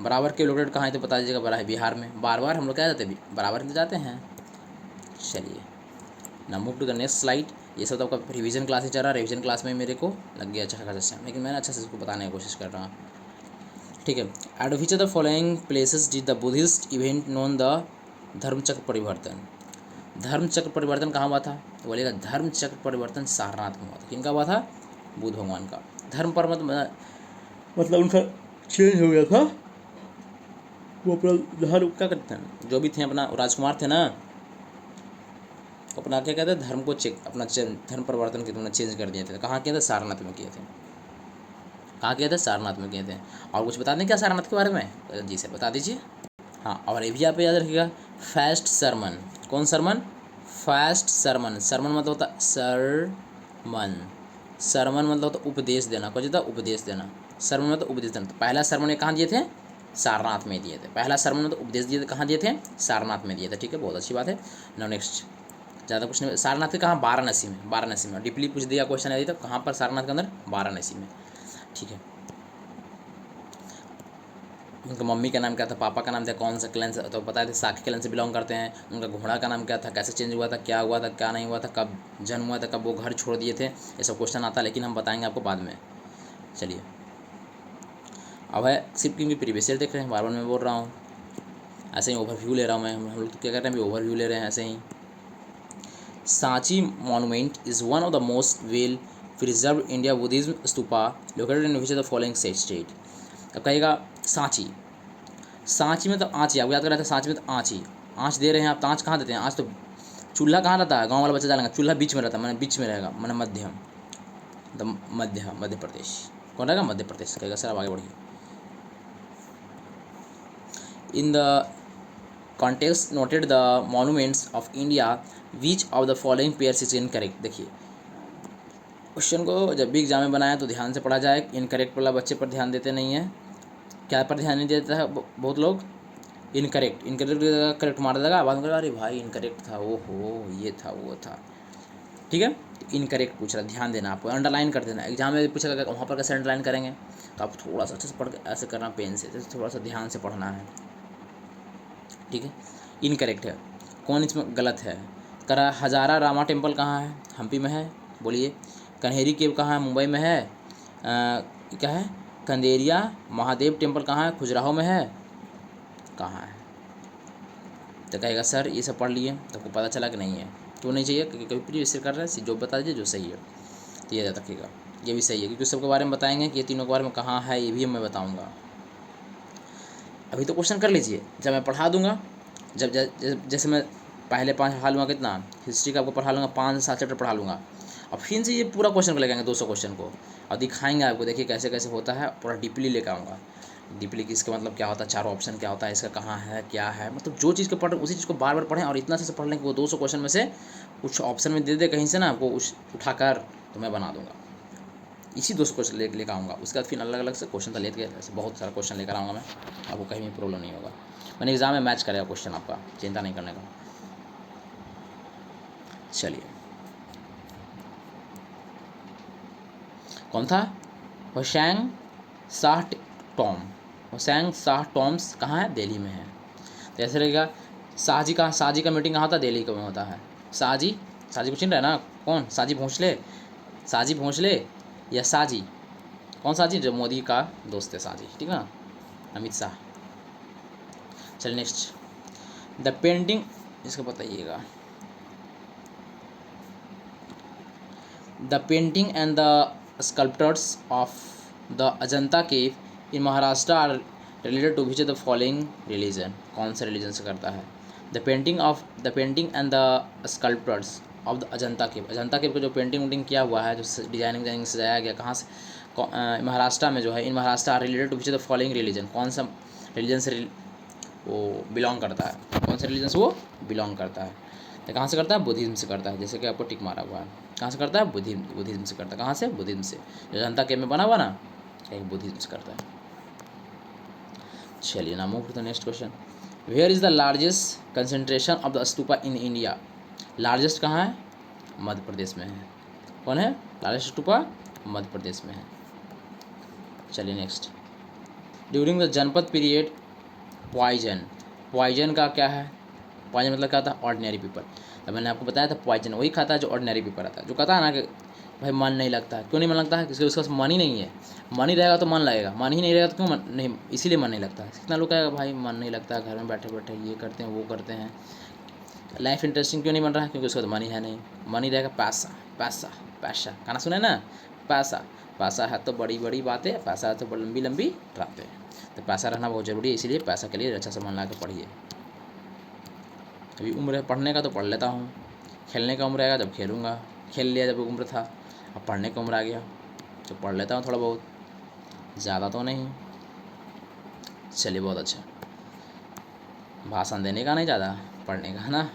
Barabar के लोकेटेड कहाँ है तो बता दीजिएगा, बड़ा है बिहार में, बार हम लोग क्या जाते हैं बराबर में जाते हैं। चलिए ना move to the next slide. ये सब तो आपका रिवीजन क्लास ही चल रहा है, रिवीजन क्लास में मेरे को लग गया अच्छा खासा, लेकिन मैंने अच्छा से इसको बताने की कोशिश कर रहा हूँ, ठीक है। At which of the following places did the Buddhist event known the Dharmachakra Parivartan, Dharmachakra परिवर्तन कहाँ हुआ था, तो बोलेगा धर्मचक्र परिवर्तन सारनाथ में हुआ था। किनका हुआ था, बुद्ध भगवान का। धर्म पर मतलब उनका चेंज हो गया था, वो अपना धर्म क्या करते हैं, जो भी थे अपना राजकुमार थे ना, अपना क्या कहते हैं, धर्म को चेक, अपना धर्म परिवर्तन किया तुमने, चेंज कर दिए थे। कहाँ किए थे? सारनाथ में किए थे। कहाँ किए थे? सारनाथ में किए थे। और कुछ बता दें क्या सारनाथ के बारे में? जी सर बता दीजिए। हाँ, और ये भी आप याद रखिएगा, फास्ट सरमन। कौन सरमन? फास्ट सरमन। सरमन मतलब होता है सरमन। सरमन मतलब होता उपदेश देना। कुछ होता उपदेश देना। सरमन मतलब उपदेश देना। तो पहला सरमन ये कहाँ दिए थे? सारनाथ में दिए थे। पहला सरमन मतलब उपदेश दिए थे, कहाँ दिए थे? सारनाथ में दिए थे। ठीक है, बहुत अच्छी बात है। नाउ नेक्स्ट, ज़्यादा कुछ नहीं। सारनाथ के कहाँ? वाराणसी में। वाराणसी में डीपली पूछ दिया क्वेश्चन है, तो कहाँ पर? सारनाथ के अंदर, वाराणसी में। ठीक है। उनका मम्मी का नाम क्या था? पापा का नाम था? कौन सा क्लैन से? तो बताए थे साकी क्लैन से बिलोंग करते हैं। उनका घोड़ा का नाम क्या था? कैसे चेंज हुआ था? क्या हुआ था? क्या नहीं हुआ था? कब जन्म हुआ था? कब वो घर छोड़ दिए थे? ये सब क्वेश्चन आता है, लेकिन हम बताएंगे आपको बाद में। चलिए, अब है सिर्फ क्योंकि प्रीवियस ईयर देख रहे हैं, बार बार मैं बोल रहा हूँ, ऐसे ही ओवरव्यू ले रहा हूँ मैं। हम लोग तो क्या कर रहे हैं, अभी ओवरव्यू ले रहे हैं ऐसे ही। Sanchi monument is one of the most well preserve India Buddhism stupa located in which of the following state. अब कहेगा सांची। सांची में तो आँच ही, आपको याद कर रहे थे, सांची में तो आँच ही। आँच दे रहे हैं आप, तो आँच कहाँ देते हैं? आँच तो चूल्हा कहाँ रहता है? गांव वाला बच्चा जानेगा, चूल्हा बीच में रहता है, मैंने बीच में रहेगा, मैंने मध्यम, द मध्य प्रदेश। कौन रहेगा? मध्य प्रदेश कहेगा। सर आप आगे बढ़िए। In the context noted the monuments of India, which of the following pairs is incorrect. देखिए, क्वेश्चन को जब भी एग्जाम में बनाया तो ध्यान से पढ़ा जाए। इनकरेक्ट वाला बच्चे पर ध्यान देते नहीं है। क्या पर ध्यान नहीं देता है बहुत लोग? इनकरेक्ट। इनकरेक्ट करेक्ट मार देगा, बाद में अरे भाई इनकरेक्ट था, ओहो ये था वो था। ठीक है, इनकरेक्ट पूछ रहा, ध्यान देना आपको, अंडरलाइन कर देना। एग्जाम में पूछेगा वहाँ पर कैसे अंडरलाइन करेंगे, तो आप थोड़ा सा अच्छे से पढ़ के ऐसे करना, पेन से थोड़ा सा ध्यान से पढ़ना है। ठीक है, इनकरेक्ट है। कौन इसमें गलत है? करा हजारा रामा टेम्पल कहाँ है? हम्पी में है, बोलिए। कन्हेरी केव कहाँ है? मुंबई में है। क्या है? कंदेरिया महादेव टेम्पल कहाँ है? खजुराहो में है। कहाँ है? तो कहेगा सर ये सब पढ़ लिए, तो आपको पता चला कि नहीं है। क्यों नहीं चाहिए? क्योंकि कभी प्रीवियस कर रहे हैं, जो बता दीजिए जो सही है, तो ये याद रखिएगा, ये भी सही है, क्योंकि सबके बारे में बताएंगे कि ये तीनों के बारे में कहाँ है, ये भी मैं बताऊँगा। अभी तो क्वेश्चन कर लीजिए, जब मैं पढ़ा दूंगा, जैसे मैं पहले 5 पढ़ा लूँगा, कितना हिस्ट्री का आपको पढ़ा लूँगा, 5 से 7 चैप्टर पढ़ा लूँगा, और फिर से ये पूरा क्वेश्चन को लेके आएंगे 200 क्वेश्चन को, और दिखाएंगे आपको, देखिए कैसे कैसे होता है, पूरा डीपली लेकर आऊँगा। डीपली इसका मतलब क्या होता है, चारों ऑप्शन क्या होता है, इसका कहाँ है क्या है, मतलब जो चीज़ को पढ़ उसी चीज़ को बार बार पढ़ें, और इतना से पढ़ लें कि वो 200 क्वेश्चन में से कुछ ऑप्शन में दे दे कहीं से ना, आपको उठाकर तो मैं बना दूंगा। इसी 200 क्वेश्चन लेकर आऊँगा, उसके बाद फिर अलग अलग से क्वेश्चन तो लेकर ऐसे बहुत सारा क्वेश्चन लेकर आऊँगा मैं, आपको कहीं भी प्रॉब्लम नहीं होगा। मैंने एग्जाम में मैच करेगा क्वेश्चन आपका, चिंता नहीं करने का। चलिए, कौन था? होशैंग शाह टॉम। होशैंग शाह टॉम्स कहाँ है? दिल्ली में है। तो ऐसे रहेगा, शाहजी का, शाहजी का मीटिंग कहाँ होता है? दिल्ली में होता है। शाहजी, शाहजी को चिन्ह रहे ना? कौन? शाहजी भोंसले, शाहजी भोंसले या शाहजी? कौन शाहजी? जो मोदी का दोस्त है शाहजी, ठीक है ना, अमित शाह। चलिए नेक्स्ट, द पेंटिंग, इसको बताइएगा। The painting and the sculptors of the Ajanta cave in Maharashtra are related to which the following religion. कौन से रिलीजन से करता है? The painting and the sculptors of the Ajanta cave. Ajanta cave का जो पेंटिंग किया हुआ है, जो डिजाइनिंग सजाया गया, कहाँ से? महाराष्ट्र में जो है, in Maharashtra are related to which the following religion. कौन सा रिलीजन से वो बिलोंग करता है? कौन से रिलीजन से वो बिलोंग करता है? तो कहाँ से करता है? बुद्धिज्म से करता है, जैसे कि आपको टिक मारा हुआ है। कहाँ से करता है? बुद्धिज्म से करता है। कहाँ से? बुद्धिज्म से। जो जनता केव में बना हुआ ना, एक बुद्धिज्म से करता है। चलिए ना, move to the next question. Where is the largest concentration of the stupa in India? Largest कहाँ है? मध्य प्रदेश में है। कौन है लार्जेस्ट स्तूपा? मध्य प्रदेश में है। चलिए नेक्स्ट, ड्यूरिंग द जनपद पीरियड पॉइजन। पॉइजन का क्या है? पॉइजन मतलब क्या था? Ordinary people. तो मैंने आपको बताया था पॉइजन वही खाता है जो ऑर्डिनरी पीपल रहता है, जो कहता है ना कि भाई मन नहीं लगता है। क्यों नहीं मन लगता है? क्योंकि उसके पास मन ही नहीं है। मन ही रहेगा तो मन लगेगा, मन ही नहीं रहेगा तो क्यों मन नहीं, इसीलिए मन नहीं लगता है। कितना लोग कहेगा भाई मन नहीं लगता है, घर में बैठे बैठे ये करते हैं वो करते हैं, लाइफ इंटरेस्टिंग क्यों नहीं बन रहा है? क्योंकि उसका तो मन ही है नहीं। मन ही रहेगा पैसा पैसा पैसा, गाना सुने ना, पैसा पैसा है तो बड़ी बड़ी बातें, पैसा है तो लंबी लंबी बातें। तो पैसा रहना बहुत ज़रूरी है, इसीलिए पैसा के लिए अच्छा से मन ला के पढ़िए। अभी उम्र है पढ़ने का तो पढ़ लेता हूँ, खेलने का उम्र आएगा जब खेलूँगा, खेल लिया जब उम्र था। अब पढ़ने का उम्र आ गया तो पढ़ लेता हूँ थोड़ा बहुत, ज़्यादा तो नहीं। चलिए बहुत अच्छा, भाषण देने का नहीं, ज़्यादा पढ़ने का है ना।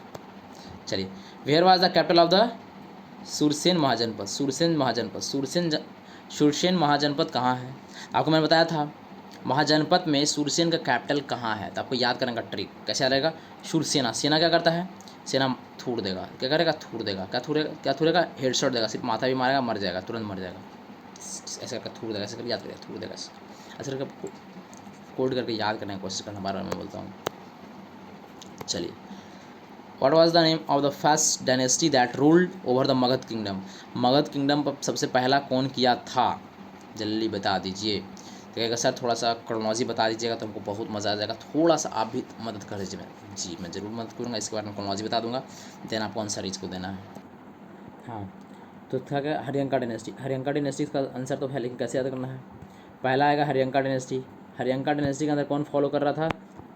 चलिए, where was the capital of the Surasena Mahajanapada? Surasena Mahajanapada, Surasena Mahajanapada कहाँ है? आपको मैंने बताया था महाजनपद में सुरसेन का कैपिटल कहाँ है, तो आपको याद करने का ट्रिक कैसे आ रहेगा। सुरसेना, सेना क्या करता है? सेना थूड़ देगा, क्या करेगा? थूड़ देगा। क्या थूड़ेगा? हेडशॉट देगा, सिर्फ माथा भी मारेगा, मर जाएगा, तुरंत मर जाएगा। ऐसे करके थूड़ देगा, ऐसे करके याद करेगा, थूड़ देगा, ऐसे करके कोड करके याद करने की कोशिश करना, बार बार मैं बोलता हूँ। चलिए, What was the name of the first dynasty that ruled over the Magadh kingdom? Magadh kingdom पर सबसे पहला कौन किया था? जल्दी बता दीजिए। तो कहेगा सर थोड़ा सा क्रोनोलॉजी बता दीजिएगा तो हमको बहुत मज़ा आ जाएगा, थोड़ा सा आप भी मदद कर दीजिए। जी मैं ज़रूर मदद करूँगा, इसके बारे में क्रोनोलॉजी बता दूंगा, देन आपको आंसर इसको देना है। हाँ, तो था क्या? हरियंका डायनेस्टी। हरियंका डायनेस्टी का आंसर तो है, लेकिन कैसे याद करना है? पहला आएगा हरियंका डायनेस्टी। हरियंका डायनेस्टी के अंदर कौन फॉलो कर रहा था?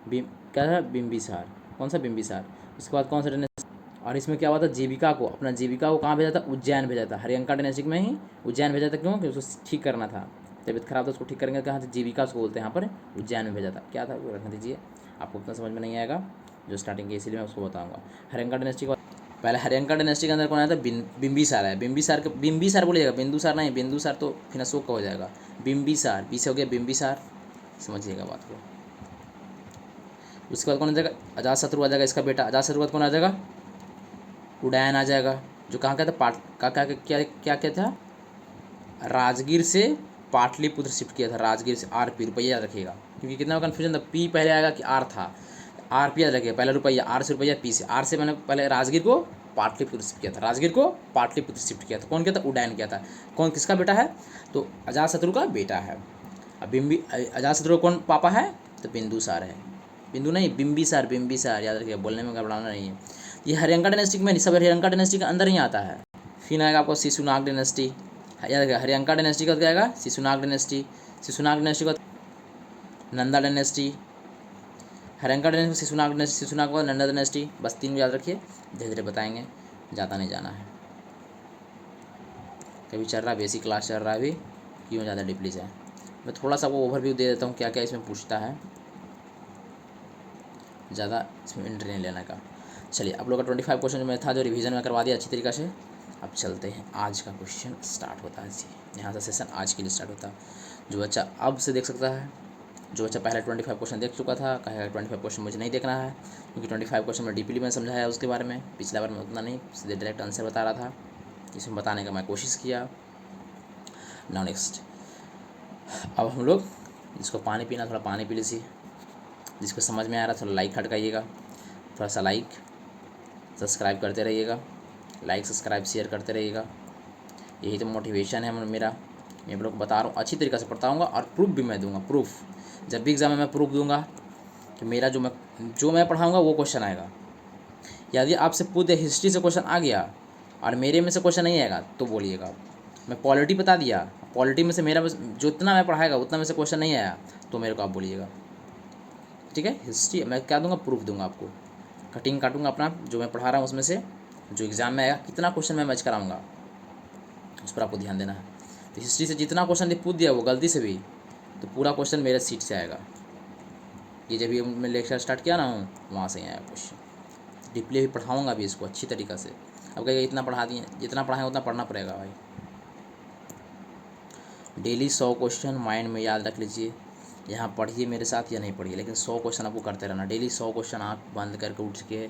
क्या था? बिम्बिसार। कौन सा? बिम्बिसार। उसके बाद कौन सा डायनेस्टी? और इसमें क्या हुआ था? जीविका को, अपना जीविका को कहाँ भेजा था? उज्जैन भेजा था। हरियंका डायनेस्टी में ही उज्जैन भेजा था। क्यों? कि उसको ठीक करना था, तबीयत खराब था, उसको ठीक करेंगे कहाँ से? जीविका उसको बोलते हैं, यहाँ पर उज्जैन में भेजा था। क्या था वो रखने दीजिए, आपको उतना समझ में नहीं आएगा जो स्टार्टिंग की, इसीलिए मैं उसको बताऊँगा। हरियंका डायनेस्टी को पहले, हरियंका डायनेस्टी के अंदर कौन आया था? बिम्बिसार है। बिम्बिसार बोलिएगा, बिंदुसार नहीं, बिंदुसार तो फिर अशोक का हो जाएगा। बिम्बिसार, पीछे हो गया बिम्बिसार, समझिएगा बात को। उसके बाद कौन आ जाएगा? अजातशत्रु आ जाएगा, इसका बेटा। अजातशत्रु कौन आ जाएगा? उडैन आ जाएगा, जो कहाँ का था? क्या क्या था? राजगीर से पाटलिपुत्र शिफ्ट किया था, राजगीर से। आर-पी, रुपया याद रखिएगा, क्योंकि कितना कन्फ्यूजन था, पी पहले आएगा कि आर था। आर-पी याद रखिएगा, पहले रुपया, आर से रुपया, पी से। आर से मैंने पहले राजगीर को पाटलिपुत्र शिफ्ट किया था, राजगीर को पाटलिपुत्र शिफ्ट किया था। कौन किया था? उडैन किया था। कौन, किसका बेटा है? तो अजातशत्रु का बेटा है। अब अजातशत्रु कौन पापा है? तो बिंदुसार है। बिंदु नहीं, बिम्बिसार, बिम्बिसार याद रखिएगा, बोलने में घबराना नहीं है। ये हरियंका डायनेस्टी में, सब हरियंका डायनेस्टी के अंदर ही आता है। फिर आएगा आपको शिशुनाग डायनेस्टी, याद रखिएगा। हरियंका डायनेस्टी का क्या आएगा? शिशुनाग डायनेस्टी। शिशुनाग डायनेस्टी का Nanda dynasty. Haryanka dynasty, Shishunaga dynasty, Shishunaga का नंदा डायनेस्टी। बस तीन याद रखिए, धीरे धीरे बताएंगे, ज़्यादा नहीं जाना है। कभी चल रहा बेसिक क्लास चल रहा है अभी, क्यों ज़्यादा डीपली जाए। मैं थोड़ा सा वो ओवरव्यू दे देता हूँ क्या क्या इसमें पूछता है, ज़्यादा इसमें एंट्री नहीं लेने का। चलिए, आप लोग का 25 क्वेश्चन जो मैं था, जो रिवीजन में करवा दिया अच्छी तरीके से। अब चलते हैं, आज का क्वेश्चन स्टार्ट होता है जी, यहाँ से सेशन आज के लिए स्टार्ट होता है। जो बच्चा अब से देख सकता है, जो बच्चा पहले 25 क्वेश्चन देख चुका था, कहेगा 25 क्वेश्चन मुझे नहीं देखना है, क्योंकि 25 क्वेश्चन में डीपली मैं समझाया उसके बारे में। पिछला बार में उतना नहीं, सीधे डायरेक्ट आंसर बता रहा था, इसमें बताने का मैं कोशिश किया। नाउ नेक्स्ट, अब हम लोग, जिसको पानी पीना थोड़ा पानी पी लीजिए, जिसको समझ में आ रहा थोड़ा लाइक खटकाइएगा, थोड़ा सा लाइक, सब्सक्राइब करते रहिएगा, लाइक सब्सक्राइब शेयर करते रहिएगा। यही तो मोटिवेशन है मेरा। मैं आप लोग को बता रहा हूँ, अच्छी तरीके से पढ़ाऊँगा और प्रूफ भी मैं दूंगा। प्रूफ जब भी एग्ज़ाम में मैं प्रूफ दूंगा कि मेरा जो मैं पढ़ाऊँगा वो क्वेश्चन आएगा। यदि आपसे पूरे हिस्ट्री से क्वेश्चन आ गया और मेरे में से क्वेश्चन नहीं आएगा तो बोलिएगा। मैं पॉलिटी बता दिया, पॉलिटी में से मेरा जो इतना मैं पढ़ाएगा उतना में से क्वेश्चन नहीं आया तो मेरे को आप बोलिएगा, ठीक है। हिस्ट्री मैं क्या दूंगा? प्रूफ दूंगा आपको, कटिंग काटूंगा अपना जो मैं पढ़ा रहा हूँ उसमें से, जो एग्ज़ाम में आएगा कितना क्वेश्चन मैं मैच कराऊंगा उस पर आपको ध्यान देना है। तो हिस्ट्री से जितना क्वेश्चन पूछ दिया वो गलती से भी, तो पूरा क्वेश्चन मेरे सीट से आएगा। ये जब भी मैं लेक्चर स्टार्ट किया ना हूँ वहाँ से ही आया क्वेश्चन। डीपली भी पढ़ाऊँगा भी इसको अच्छी तरीक़ा से। अब कहेगा इतना पढ़ा दिए, जितना पढ़ाएं उतना पढ़ना पड़ेगा भाई। डेली 100 क्वेश्चन माइंड में याद रख लीजिए। यहाँ पढ़िए मेरे साथ या नहीं पढ़िए, लेकिन 100 क्वेश्चन आपको करते रहना। डेली 100 क्वेश्चन आँख बंद करके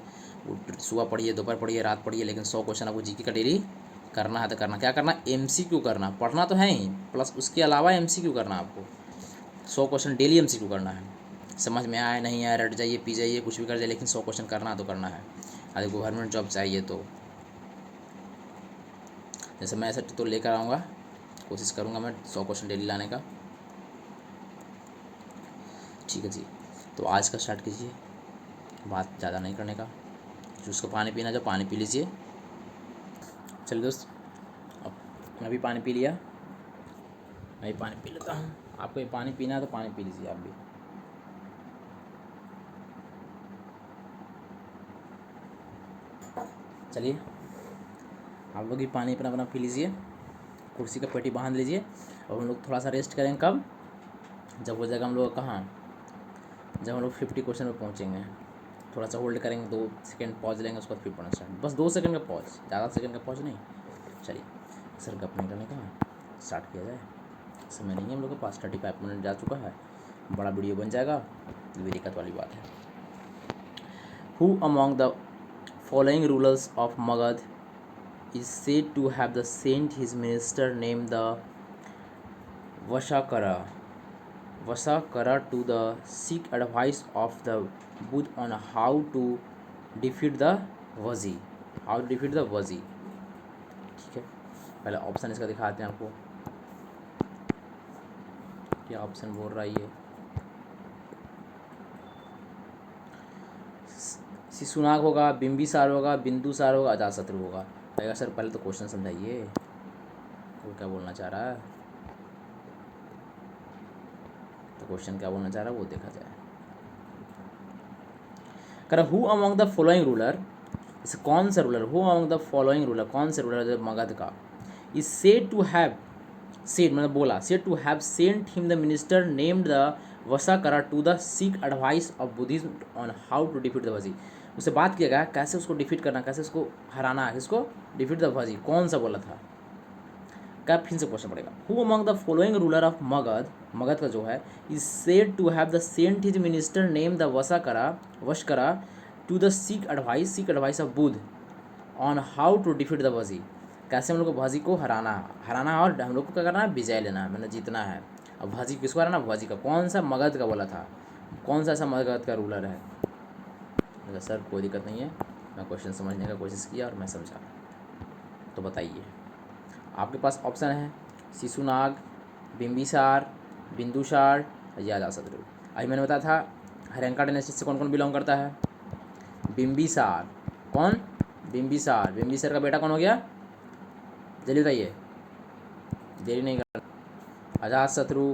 सुबह पढ़िए, दोपहर पढ़िए, रात पढ़िए, लेकिन 100 क्वेश्चन आपको जीके का डेली करना है। तो करना क्या करना? MCQ करना। पढ़ना तो है ही, प्लस उसके अलावा MCQ करना। आपको 100 क्वेश्चन डेली MCQ करना है। समझ में आए नहीं आए, रट जाइए, पी जाइए, कुछ भी कर जाइए, लेकिन 100 क्वेश्चन करना तो करना है। अगर गवर्नमेंट जॉब चाहिए तो जैसे मैं ऐसा तो लेकर आऊँगा, कोशिश करूँगा मैं 100 क्वेश्चन डेली लाने का। ठीक है जी, तो आज का स्टार्ट कीजिए, बात ज़्यादा नहीं करने का। जिसको पानी पीना जो पानी पी लीजिए। चलिए दोस्त, अब मैं भी पानी पी लिया, मैं भी पानी पी लेता हूँ। आपको ये पानी पीना है तो पानी पी लीजिए आप भी। चलिए आप लोग भी पानी अपना अपना पी लीजिए, कुर्सी का पेटी बांध लीजिए, और हम लोग थोड़ा सा रेस्ट करेंगे। कब? जब हो जाएगा हम लोग कहाँ, जब हम लोग 50 क्वेश्चन में पहुँचेंगे। थोड़ा सा होल्ड करेंगे, 2 सेकंड पॉज लेंगे, उसके बाद फिर पढ़ना स्टार्ट। बस 2 सेकंड का पॉज, ज़्यादा सेकंड का पॉज नहीं। चलिए सर गप नहीं करने का, स्टार्ट किया जाए। समय नहीं है हम लोग के पास, 35 मिनट जा चुका है, बड़ा वीडियो बन जाएगा, ये भी दिक्कत वाली बात है। Who among the following rulers of Magad is said to have the sent his minister named the Vashakara to the seek advice of the Buddha on how to defeat the Wazi? How to defeat the Wazi? ठीक है, पहले option इसका दिखाते हैं आपको, क्या option बोल रहा है ये। शिशुनाग होगा, बिंबिसार होगा, बिंदुसार होगा, अजातशत्रु होगा। कहेगा सर पहले तो क्वेश्चन समझाइए, वो क्या बोलना चाह रहा है, तो क्वेश्चन क्या बोलना चाह रहा है वो देखा जाए। कर who among the following ruler, इस कौन सा ruler, who among the following ruler, कौन सा रूलर जो मगध का, is said to have, said मतलब बोला, said to have sent him the minister named the Vassakara to the seek advice of Buddhism on how to defeat the Vajji. उससे बात किया गया कैसे उसको डिफीट करना, कैसे उसको हराना है, इसको डिफीट द वजी, कौन सा बोला था, क्या फिर से क्वेश्चन पड़ेगा। Who among the following ruler of Magadh, Magadh का जो है, is said to have the sent his minister name the Vassakara to the seek advice of Buddha on how to defeat the Vajji, कैसे हम लोग को भाजी को हराना है और हम लोग को क्या करना है, विजय लेना है, मैंने जीतना है। अब भाजी किसको हराना, भाजी का, कौन सा मगध का बोला था, कौन सा ऐसा मगध का रूलर है। सर कोई दिक्कत नहीं है, मैं क्वेश्चन समझने का कोशिश किया और मैं समझा, तो बताइए। आपके पास ऑप्शन है शिशुनाग, बिंबिसार, बिंदुसार या अजातशत्रु। अभी मैंने बताया था हरियंका डायनेस्टी से कौन कौन बिलोंग करता है, बिंबिसार, कौन, बिंबिसार का बेटा कौन हो गया, जल्दी बताइए, देरी नहीं कर, अजातशत्रु,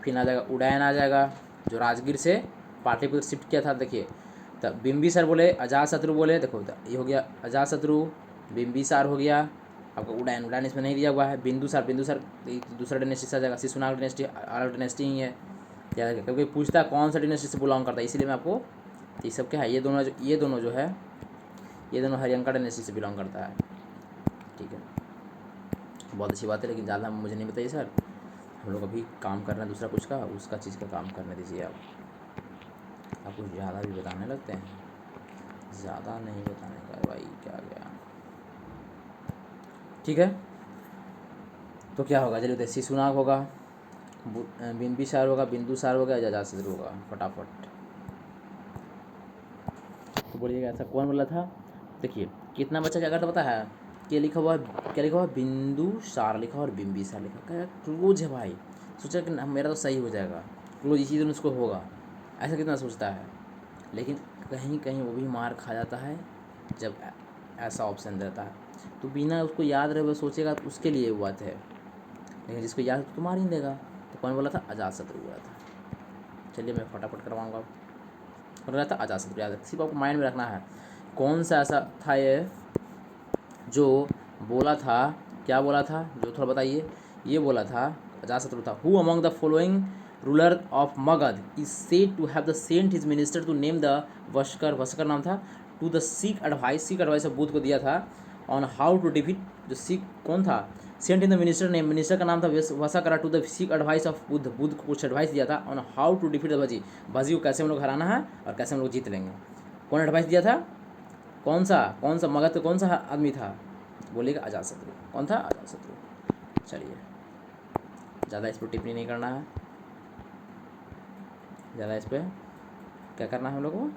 फिर आ जाएगा उदयन आ जाएगा, जो राजगीर से पाटलिपुत्र शिफ्ट किया था। देखिए तब बिंबिसार बोले, अजातशत्रु बोले, देखो ये हो गया अजातशत्रु, बिंबिसार हो गया, आपका उदयन इसमें नहीं दिया हुआ है, बिंदुसार दूसरा डायनेस्टी से आ जाएगा, शिशुनाग डायनेस्टी अलग डायनेस्टी ही है, क्या है क्योंकि पूछता है कौन सा डायनेस्टी से बिलोंग करता है, इसीलिए मैं आपको, ये सब क्या है, ये दोनों जो है, ये दोनों हरियंका डायनेस्टी से बिलोंग करता है। ठीक है, बहुत अच्छी बात है, लेकिन ज़्यादा मुझे नहीं बताइए सर, हम लोग अभी काम कर रहे हैं दूसरा कुछ का, उसका चीज़ का काम करने दीजिए आप कुछ ज़्यादा भी बताने लगते हैं, ज़्यादा नहीं बताने का भाई, क्या गया। ठीक है, तो क्या होगा, चलिए शिशुनाग होगा, बिंबिसार होगा, बिंदुसार होगा, अजातशत्रु होगा, फटाफट तो बोलिएगा ऐसा कौन बोला था। देखिए कितना बच्चा क्या करता पता है, क्या लिखा हुआ है, बिंदुसार लिखा और बिंबिसार लिखा, क्या क्लोज है भाई, सोचा कि मेरा तो सही हो जाएगा, क्लोज इसी दिन उसको होगा, ऐसा कितना सोचता है, लेकिन कहीं कहीं वो भी मार खा जाता है जब ऐसा ऑप्शन देता है, तो बिना उसको याद रहे वो सोचेगा तो उसके लिए वो बात है, लेकिन जिसको याद तो मार ही देगा। तो कौन बोला था, अजातशत्रु बोला था। चलिए मैं फटाफट करवाऊँगा, बोल रहा था अजातशत्रु, याद सिर्फ आपको माइंड में रखना है, कौन सा ऐसा था ये जो बोला था, क्या बोला था, जो थोड़ा बताइए, ये बोला था अजातशत्रु था। Who among the following ruler of Magadh is said to have the sent his minister to name the Vassakara नाम था, to the seek advice of Buddha को दिया था, ऑन हाउ टू डिफीट, जो सीक कौन था, सेंट इन द मिनिस्टर का नाम था Vassakara, to the seek advice of Buddha को कुछ एडवाइस दिया था, on how to defeat the Vajji को कैसे हम लोग हराना है और कैसे हम लोग जीत लेंगे। कौन एडवाइस दिया था, कौन सा मगध का कौन सा आदमी था, बोलेगा अजातशत्रु, कौन था, अजातशत्रु। चलिए ज़्यादा इस पर टिप्पणी नहीं करना है, ज़्यादा इस पर क्या करना है हम लोग को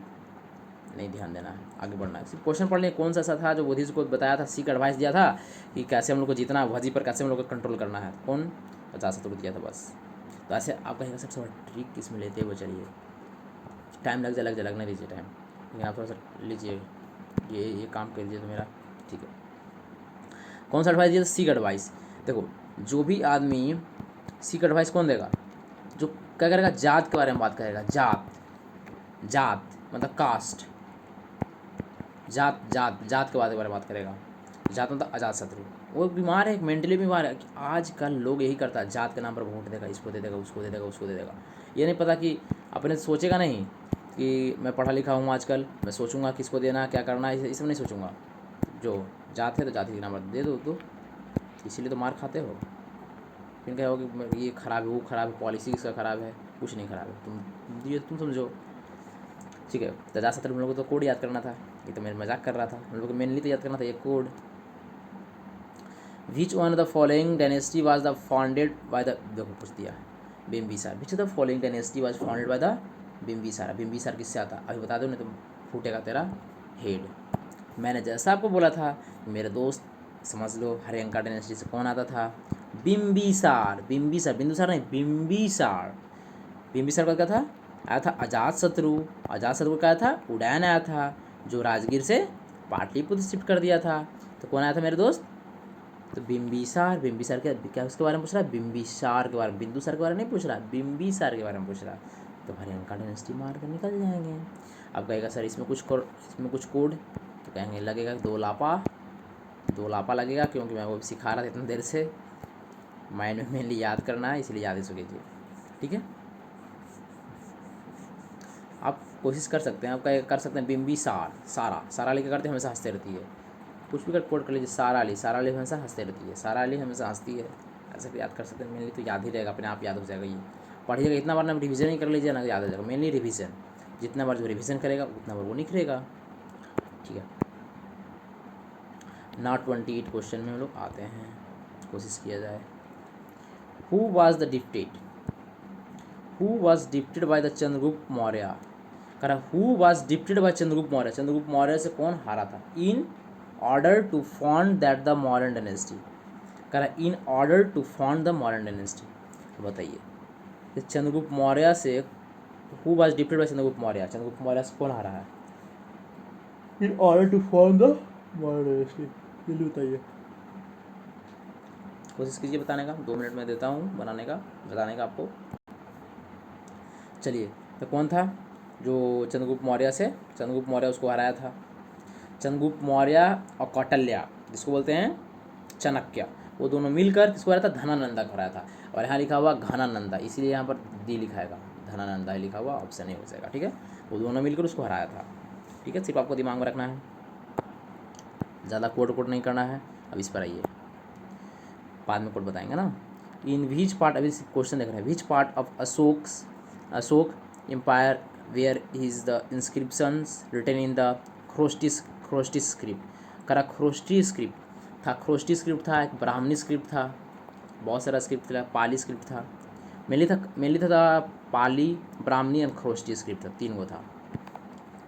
नहीं ध्यान देना है, आगे बढ़ना है, सिर्फ क्वेश्चन पढ़ लें कौन सा ऐसा था जो बुद्धिस्ट को बताया था, सीख एडवाइस दिया था कि कैसे हम लोग को जीतना है, वजी पर कैसे हम लोग को कंट्रोल करना है, कौन, अजातशत्रु दिया था बस। तो ऐसे आप कहेंगे सबसे बड़ा ट्रिक किस में लेते हुए, चलिए टाइम लग जाए लगने दीजिए टाइम, लेकिन आप थोड़ा सा लीजिए, ये काम कर दीजिए तो मेरा ठीक है। कौन सा एडवाइस दिया था, सीख एडवाइस। देखो जो भी आदमी सीख एडवाइस कौन देगा, जो क्या करेगा, जात के बारे में बात करेगा, जात मतलब कास्ट, जात के बारे में बात करेगा, जात मतलब अजात शत्रु। वो बीमार है, मेंटली बीमार है। आजकल लोग यही करता है, जात के नाम पर वोट देगा, इसको दे देगा, उसको दे देगा, उसको दे देगा। ये नहीं पता कि अपने सोचेगा नहीं कि मैं पढ़ा लिखा हूँ आजकल, मैं सोचूंगा किसको देना, क्या करना है, इस सब नहीं सोचूंगा। जो जात है तो जाति के नाम पर दे दो, इसीलिए तो मार खाते हो। फिर क्या हो कि ये खराब है, वो खराब है, पॉलिसी इसका खराब है। कुछ नहीं खराब है, तुम ये तुम समझो। ठीक है, तो अजात शत्रु हम लोग को तो कोड याद करना था, ये तो मैं मजाक कर रहा था। हम लोग को मेनली तो याद करना था ये code. Which one of the following dynasty was the founded by the, देखो पूछ दिया बिम्बिसार। विच of the following dynasty was founded by the Bimbisara. Bimbisara किससे आता, अभी बता दो नहीं तो फूटेगा तेरा हेड। मैंने जैसा आपको बोला था मेरे दोस्त, समझ लो हरियंका डायनेस्टी से कौन आता था, बिम्बिसार। बिम्बिसार, बिंदुसार नहीं, बिम्बिसार। बिम्बिसार का क्या था, आया था अजात शत्रु। अजात शत्रु का आया था उडैन, आया था जो राजगीर से पाटलिपुत्र शिफ्ट कर दिया था। तो कौन आया था मेरे दोस्त, तो बिम्बिसार। बिम्बिसार क्या उसके बारे में पूछ रहा है, बिम्बिसार के बारे में, बिंदुसार के बारे में नहीं पूछ रहा, बिम्बिसार के बारे में पूछ रहा। तो हरियंका डायनेस्टी मार कर निकल जाएंगे। अब कहेगा सर इसमें कुछ कोड, तो कहेंगे लगेगा दो लापा लगेगा, क्योंकि मैं वो सिखा रहा था इतनी देर से, माइंड में मेनली याद करना है, इसलिए याद इसको कीजिए। ठीक है, आप कोशिश कर सकते हैं, आप कर सकते हैं बिम्बिसार। सारा लिखा करते हमेशा हंसते रहती है, कुछ भी कोड कर लीजिए, सारा अली हमेशा हंसते रहती है, सारा अली हमेशा हंसती है, ऐसे भी याद कर सकते हैं। मेनली तो याद ही रहेगा, अपने आप याद हो जाएगा। ये पढ़िएगा इतना बार ना, रिवीजन ही कर लीजिए ना, याद हो जाएगा। मेनली रिवीजन, जितना बार जो रिवीजन करेगा उतना बार वो निखरेगा। ठीक है, नॉट 28 क्वेश्चन में हम लोग आते हैं, कोशिश किया जाए। Who was defeated by the Chandragupta Maurya. करा who was defeated by Chandragupta Maurya. Chandragupta Maurya से कौन हारा था, in order to found that the Mauryan dynasty. करा in order to found the Mauryan dynasty. बताइए चंद्रगुप्त मौर्य से, who was defeated by Chandragupta Maurya, Chandragupta Maurya से कौन हारा है, in order to found the Mauryan dynasty. जल्दी बताइए, कोशिश कीजिए बताने का, 2 मिनट में देता हूँ बताने का आपको। चलिए, तो कौन था जो चंद्रगुप्त मौर्य उसको हराया था। चंद्रगुप्त मौर्य और कौटल्या, जिसको बोलते हैं चाणक्य, वो दोनों मिलकर किसको हराया था, धनानंदा को हराया था। और यहाँ लिखा हुआ घनानंदा, इसीलिए यहाँ पर डी लिखाएगा, धनानंदा लिखा हुआ, ऑप्शन नहीं हो जाएगा। ठीक है, वो दोनों मिलकर उसको हराया था। ठीक है, सिर्फ आपको दिमाग में रखना है, ज़्यादा कोड नहीं करना है। अब इस पर आइए, बाद में कोड बताएंगे ना। इन विच पार्ट, अभी क्वेश्चन देख रहे हैं, which part of Ashok empire where is the inscriptions written in the Kharosthi script. करा ख्रोस्टी स्क्रिप्ट था, ख्रोस्टी स्क्रिप्ट था, एक ब्राह्मणी स्क्रिप्ट था, बहुत सारा स्क्रिप्ट था, पाली स्क्रिप्ट था, मेनली था पाली, ब्राह्मणी और ख्रोस्टी स्क्रिप्ट था, 3 गो था।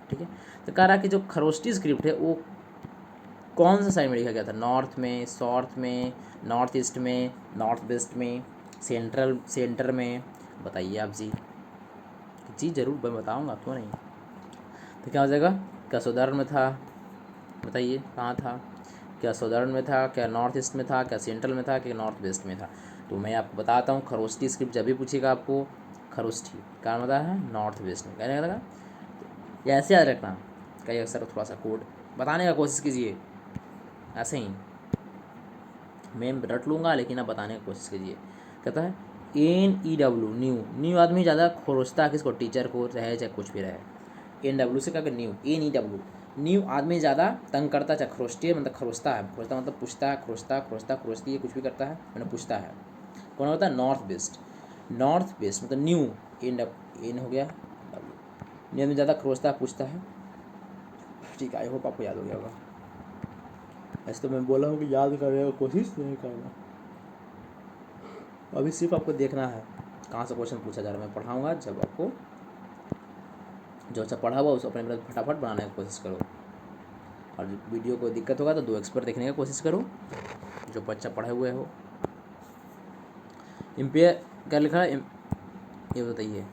ठीक है, तो कह रहा कि जो खरोष्टी स्क्रिप्ट है वो कौन सा साइड में लिखा गया था, नॉर्थ में, साउथ में, नॉर्थ ईस्ट में, नॉर्थ वेस्ट में, सेंटर में, बताइए आप जी जरूर मैं बताऊंगा, क्यों नहीं। तो क्या हो जाएगा, क्या सौदर्न में था, बताइए कहाँ था, क्या सौदर्न में था, क्या नॉर्थ ईस्ट में था, क्या सेंट्रल में था, क्या नॉर्थ वेस्ट में था। तो मैं आपको बताता हूँ, खरोष्टी स्क्रिप्ट जब भी पूछेगा आपको, खरोष्टी क्या मतलब है, नॉर्थ वेस्ट में, क्या लगा, ऐसे याद रखना। कहीं सर थोड़ा सा कोड बताने का कोशिश कीजिए, ऐसे ही मैं रट लूँगा, लेकिन आप बताने की कोशिश कीजिए। कहता है NEW, न्यू आदमी ज़्यादा खोजता है किसको, टीचर को, रहे चाहे कुछ भी रहे। NW से क्या, न्यू, NEW, न्यू आदमी ज़्यादा तंग करता, चाहे खरोचती मतलब खरोचता है, खोजता मतलब पूछता है, खरोचती है, कुछ भी करता है मैंने पूछता है। कौन होता है, नॉर्थ वेस्ट मतलब न्यू, एन हो गया, न्यू आदमी ज़्यादा खरोचता है, पूछता है। ठीक है, आई होप आपको याद हो गया होगा। ऐसे तो मैं बोला हूँ कि याद करने की कोशिश नहीं करना, अभी सिर्फ आपको देखना है कहाँ से क्वेश्चन पूछा जा रहा है। मैं पढ़ाऊँगा, जब आपको जो अच्छा पढ़ा हुआ उसको अपने फटाफट बनाने की कोशिश करो। और वीडियो को दिक्कत होगा तो 2x पर देखने की कोशिश करो, जो बच्चा पढ़े हुए हो। इम्पेयर क्या लिखा है, ये बताइए।